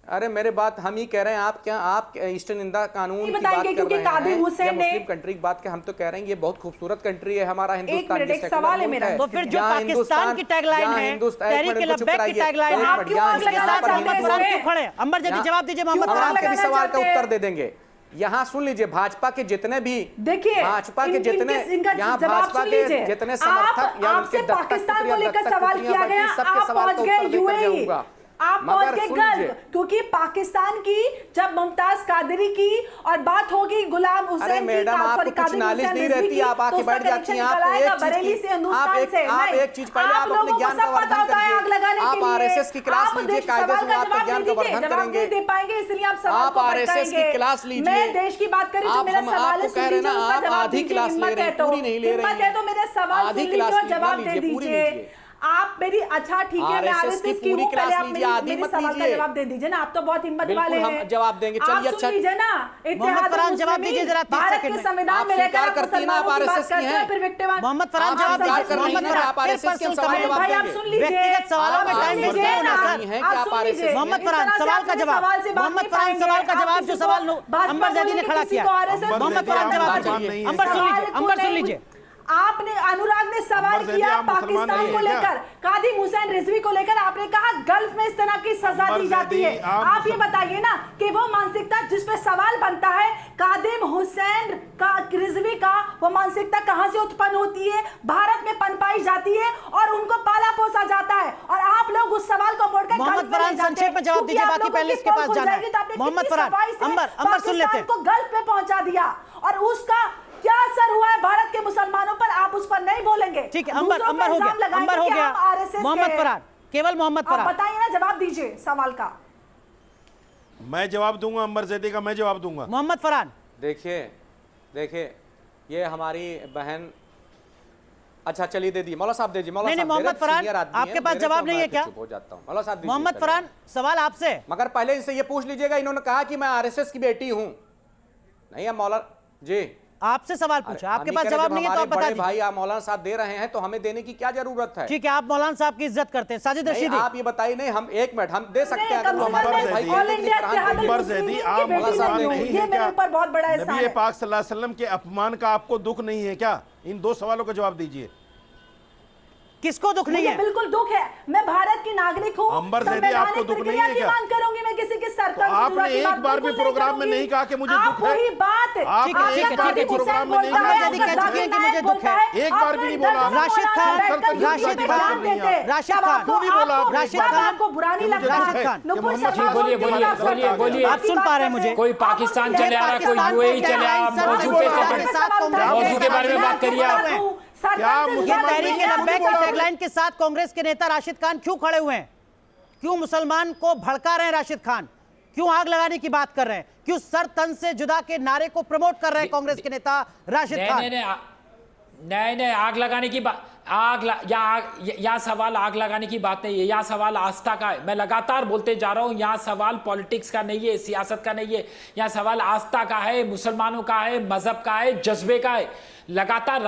अरे मेरे बात हम ही कह रहे हैं, आप ईस्टर्न इंदा कानून की बात कर क्योंकि रहे कादिर हैं हुसैन या ने मुस्लिम कंट्री की बात के हम तो कह रहे हैं ये बहुत खूबसूरत कंट्री है हमारा हिंदुस्तान। मिनट, ये एक सेकुलर सवाल है मुल्क मेरा। तो फिर जो यहाँ पाकिस्तान की टैगलाइन यहाँ है, हिंदुस्तान- एक तहरीक मिनट, चुप लब्बैक की कराइए। टैगलाइन एक है, मिनट, क्यों यहाँ आग लगाना हिंदुस्तान पर चाहते हिंदू- हैं? फरहान क्यों खड़े हैं? अंबर जैदी जवाब दीजिए मोहम्मद क्यों फरहान। आग आपके भी लगाना सवाल का चाहते हैं? उत्तर दे देंगे। यहाँ सुन लीजिए, भाजपा के जितने भी देखिए, भाजपा के जितने इनका यहाँ जवाब भाजपा सुन के लीजिए। जितने समर्थक या आपसे उनके दत्तक पाकिस्तान पुत्र या को लेकर दत्तक सवाल पुत्रियां किया गया, बैठी, सबके आप सवाल पहुंच का गए उत्तर देकर यूएई, जाऊंगा। आप मगर पहुंच गए सुन गल्फ, लीजिए। क्योंकि पाकिस्तान की जब मुमताज कादरी की और बात होगी गुलाम अरे हुसैन की, मैडम आपको कुछ नॉलेज नहीं रहती, आप आके बैठ जाती हैं। आप बरेली से हिंदुस्तान से आप एक चीज पहले आप अपने ज्ञान का वर्धन करिए। आप आरएसएस की क्लास लीजिए, कायदे से आपका ज्ञान का वर्धन करेंगे। दे पाएंगे, इसलिए आप सवाल आप को आरएसएस की भटकाएंगे। क्लास लीजिए। मैं देश की बात करी, जो आप मेरा हम सवाल है आपको सुन कह रहे लीजिए, ना, उसका आप जवाब आधी दीजिए। क्लास ले हिम्मत रहे है हैं, तो पूरी नहीं ले रही हिम्मत है तो मेरे सवाल आधी सुन क्लास लीजिए और लीजिए, जवाब ना दे लीजिए, पूरी दीजिए। लीजिए। आप मेरी अच्छा ठीक है, मैं आरएसएस आरएसएस की की पूरी हूँ, क्लास पहले आप लीजिए, आधी मेरे मत सवाल का लीजिए। जवाब दे दीजिए ना, आप तो बहुत हिम्मत बिल्कुल, वाले हम हैं। जवाब देंगे। आप चलिए, सुन अच्छा। लीजिए ना, मोहम्मद फरहान जवाब दीजिए जरा 30 भारत सेकंड के में। संविधान आप में रहकर स्वीकार आप करती हैं ना, आप मुसलमानों की बात आरएसएस की करते हैं, हैं। फिर विक्टिम मोहम्मद फरहान आप जवाब स्वीकार दीजिए। कर रही मोहम्मद हैं ना, फरहान, आप आरएसएस के पर्सनल सवाल कमेंट। जवाब भाई आप देंगे। सुन लीजिए, व्यक्तिगत सवालों में आप टाइम सुन वेस्ट लीजिए नहीं होना ना, सर। हैं कि आप आप सुन आरएसएस लीजिए। मोहम्मद इस फरहान, तरह से सवाल आप का मेरे जवाब। सवाल से बात मोहम्मद नहीं फरहान, पाएंगे। सवाल का आप जवाब किसी जो को सवाल भाजपा अंबर जैदी ने बोलेंगे, खड़ा किसी किया। को RSS मोहम्मद फरहान बोलेंगे, जवाब बात दीजिए। नहीं अंबर सुन लीजिए, सवाल अंबर क्यों सुन नहीं? लीजिए। आपने अनुराग ने सवाल अंबर जैदी, किया आप मुसलमान पाकिस्तान नहीं को हैं क्या? लेकर, कादिम हुसैन रिजवी को लेकर, आपने कहा गल्फ में इस तरह की सजा अंबर दी जाती है। जैदी, आप आप ये बताइए ना कि वो मानसिकता जिस पे सवाल बनता है, कादिम हुसैन का रिजवी का वो मानसिकता कहां से उत्पन्न होती है, भारत में पनपाई जाती है और उनको पाला पोसा जाता है, और आप लोग उस सवाल को मोड़कर मोहम्मद फरहान संक्षेप में जवाब दीजिए, बाकी पैनलिस्ट के पास जाना है। मोहम्मद फरहान, अंबर सुन लेते हैं। को गल्फ में पहुंचा दिया और उसका क्या असर हुआ है भारत के मुसलमानों पर, आप उस पर नहीं बोलेंगे। ठीक है, अंबर दूसरों पे अंबर हो इल्जाम गया, लगाएंगे अंबर हो कि गया। हम RSS के मोहम्मद हैं। फरहान, केवल मोहम्मद आप फरहान। बताइए ना, जवाब दीजिए सवाल का। मैं जवाब दूंगा, अंबर जैदी का मैं जवाब दूंगा। मोहम्मद फरहान, देखिए ये हमारी बहन, अच्छा चलिए दे दी, मौला साहब दे दी। मौला नहीं, साहब मोहम्मद मेरे फरहान, सीनियर आदमी हैं, आपके पास मेरे जवाब तो नहीं मैं है क्या? चुप हो जाता हूं। मौला साहब दीजिए मोहम्मद पहले। फरहान, सवाल आपसे है। मगर पहले इनसे ये पूछ लीजिएगा, इन्होंने कहा कि मैं आरएसएस की बेटी हूं। नहीं है मौला जी, आपसे सवाल पूछा, आपके पास करें, जवाब जब नहीं है तो हमारे आप बता बड़े दीजिए। भाई आप मौलाना साहब दे रहे हैं तो हमें देने की क्या जरूरत है? ठीक है, आप मौलाना साहब की इज्जत करते हैं। साजिद नहीं, रशीदी, आप ये बताइए। नहीं, हम एक मिनट हम दे सकते हैं अगर कम वो से हमारे कम बड़े भाई ऑल कहते हैं कि इंडिया फरहान इत्तेहाद की- अकबर ज़ैदी, मुस्लिमीन आप की बेटी मौलाना नहीं हूं। नहीं ये है मेरे क्या? ऊपर बहुत बड़ा एहसान नबी है। पाक सल्लल्लाहु अलैहि वसल्लम के अपमान का आपको दुख नहीं है क्या? इन दो सवालों का जवाब दीजिए। किसको दुख नहीं मुझे है? बिल्कुल दुख है। मैं भारत की नागरिक हूँ। अंबर ज़ैदी, संवैधानिक आपको दुख नहीं प्रक्रिया है की क्या? मांग करूंगी मैं किसी के सर तो तक आपने एक बार भी प्रोग्राम में नहीं कहा कि मुझे आप दुख है। वही बात आपने आपका एक बार भी कादिर प्रोग्राम में हुसैन नहीं बोलता कहा है, कि आपका मुझे जाकिर दुख है। नायक बोलता है। एक बार भी नहीं बोला। राशिद खान, राशिद खान, राशिद खान, क्यों नहीं बोला आपने? राशिद खान, आपको बुरा नहीं लगता राशिद है। खान, नुपुर मोहम्मद शर्मा बोलिए, बोलती है, बोलिए, आप सर बोलिए, तक बोलिए। आप सुन पा रहे हैं मुझे? कोई पाकिस्तान चले आ रहा, कोई यूएई चले आ रहा, मौजूद मौजूद के बारे में बात करिए आप। क्या ये मुसलमान तहरीक नहीं लब्बैक बोला? की टैगलाइन के साथ कांग्रेस के नेता राशिद खान क्यों खड़े हुए हैं? क्यों मुसलमान को भड़का रहे हैं राशिद खान? क्यों आग लगाने की बात कर रहे हैं? क्यों सर तन से जुदा के नारे को प्रमोट कर रहे हैं कांग्रेस के नेता राशिद खान? नहीं, आग लगाने की बात, यहाँ सवाल आग लगाने की बात नहीं है, यहाँ सवाल आस्था का है। मैं लगातार बोलते जा रहा हूँ, यहाँ सवाल पॉलिटिक्स का नहीं है, सियासत का नहीं है, यहाँ सवाल आस्था का है, मुसलमानों का है, मजहब का है, जज्बे का है। लगातार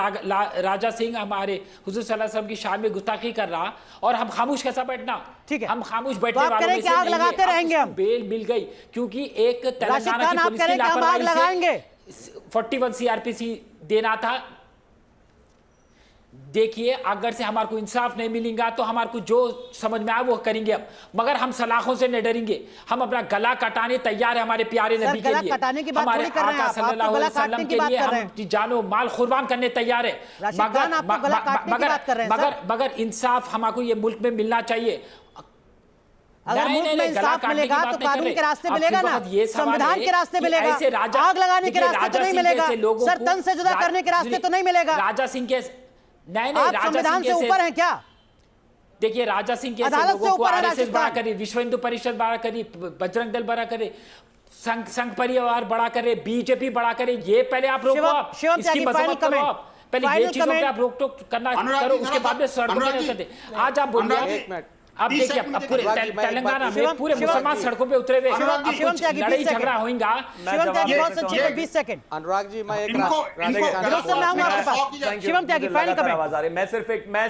राजा सिंह हमारे हुजूर सल्लल्लाहु अलैहि वसल्लम की शान में गुस्ताखी कर रहा और हम खामोश कैसा बैठना? ठीक है, हम खामोश तो बैठने आप वालों कह रहे में हैं कि से आग नहीं है। लगाते अब रहेंगे उसको हम। बेल मिल गई क्योंकि एक राशिद तेलंगाना खान, की आप पुलिस कह रहे की हैं कि हम आग लापरवाही लगाएंगे। से 41 सीआरपीसी देना था। देखिए, अगर से हमारे को इंसाफ नहीं मिलेगा तो हमारे को जो समझ में आए वो करेंगे अब, मगर हम सलाखों से नहीं डरेंगे। हम अपना गला कटाने तैयार है हमारे प्यारे नबी के गला लिए, कटाने की बात हमारे थोड़ी कर रहे हैं आका आप, सल्लल्लाहु आप तो अलैहि गला काटने वसल्लम की के बात लिए कर रहे हम हैं। जानो माल कुर्बान करने तैयार है। राशिद खान, आप तो गला काटने की बात कर रहे हैं, सर। मगर इंसाफ हमको ये मुल्क में मिलना चाहिए। अगर मुल्क में इंसाफ मिलेगा तो कानून के रास्ते मिलेगा ना, संविधान के रास्ते मिलेगा, आग लगाने के रास्ते तो नहीं मिलेगा, सर तन से जुदा करने के रास्ते तो नहीं मिलेगा। राजा सिंह के नहीं, आप राजा संविधान सिंह से के ऊपर हैं क्या? देखिए, राजा सिंह के अदालत से लोगों को ऊपर है आरएसएस राशिद बड़ा खान। करे, विश्व हिंदू परिषद बड़ा करे, बजरंग दल बड़ा करे, संघ परिवार बड़ा करे, बीजेपी बड़ा करे, ये पहले आप रोको। आप शिवम इसकी त्यागी, मजम्मत करो। आप पहले ये चीजों पे आप रोक टोक करना करो, उसके बाद में सड़कों पे नहीं करते। आज आप बोलिए, एक मिनट। अब देखिए, अब पूरे तेलंगाना में पूरे मुसलमान सड़कों पे उतरे हुए, शिवम त्यागी, लड़ाई 20 सेकंड। झगड़ा होगा। शिवम त्यागी, बहुत संक्षेप में 20 सेकंड। अनुराग जी, मैं एक विरोध से मैं आऊंगा आपके पास। शिवम त्यागी, फाइनल कमेंट। मैं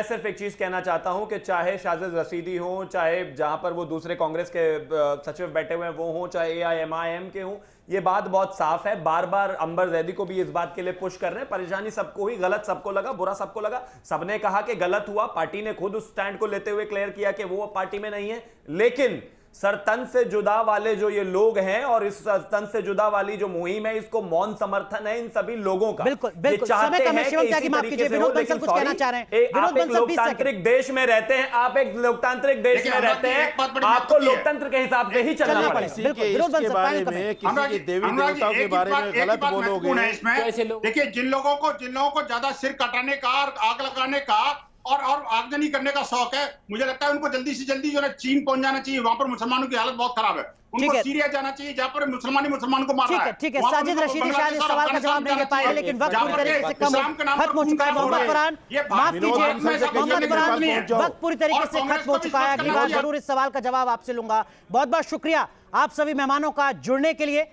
सिर्फ एक चीज कहना चाहता हूं कि चाहे शाजिद रशीदी हो, चाहे जहां पर वो दूसरे कांग्रेस के सचिव बैठे हुए हैं वो हो, चाहे AIMIM के हों, ये बात बहुत साफ है। बार बार अंबर जैदी को भी इस बात के लिए पुश कर रहे हैं। परेशानी सबको ही, गलत सबको लगा, बुरा सबको लगा, सबने कहा कि गलत हुआ। पार्टी ने खुद उस स्टैंड को लेते हुए क्लियर किया कि वो पार्टी में नहीं है। लेकिन सर तन से जुदा वाले जो ये लोग हैं और इस तन से जुदा वाली जो मुहिम है, इसको मौन समर्थन है इन सभी लोगों का। बिल्कुल, ये बिल्कुल। चाहते समय कम है, हैं शिवम कि त्यागी, इसी माफ तरीके कीजिए, से हो, विनोद लेकिन बंसल कुछ कहना चाह रहे हैं। विनोद आप एक बंसल 20 लोकतांत्रिक देश में रहते हैं, आप एक लोकतांत्रिक देश देखिए, में रहते एक हैं, बात बड़ी आपको महत्वपूर्ण है। लोकतंत्र के हिसाब से ही चलना चलना पड़ेगा। पड़ेगा। बिल्कुल, विनोद इसके बंसल, बारे फाइनल में कमेंट। किसी के देवी देवताओं के बारे में गलत बोलोगे। कैसे लोग? देखिए, जिन लोगों को ज्यादा सिर कटाने का, आग लगाने का और आगजनी करने का शौक है, मुझे लगता है उनको जल्दी से जल्दी जो है चीन पहुंच जाना चाहिए। वहां पर मुसलमानों की हालत बहुत खराब है। उनको सीरिया जाना चाहिए, जहां पर मुसलमान को मार रहा है। ठीक है। साजिद रशीदी शायद इस सवाल का जवाब नहीं दे पाएंगे, लेकिन वक्त पूरी तरीके से खत्म हो चुका है। मोहम्मद फरहान, माफ कीजिए, मोहम्मद फरहान, वक्त पूरी तरीके से खत्म हो चुका है। अगली बार जरूर इस सवाल का जवाब आपसे लूंगा। बहुत बहुत शुक्रिया आप सभी मेहमानों का जुड़ने के लिए।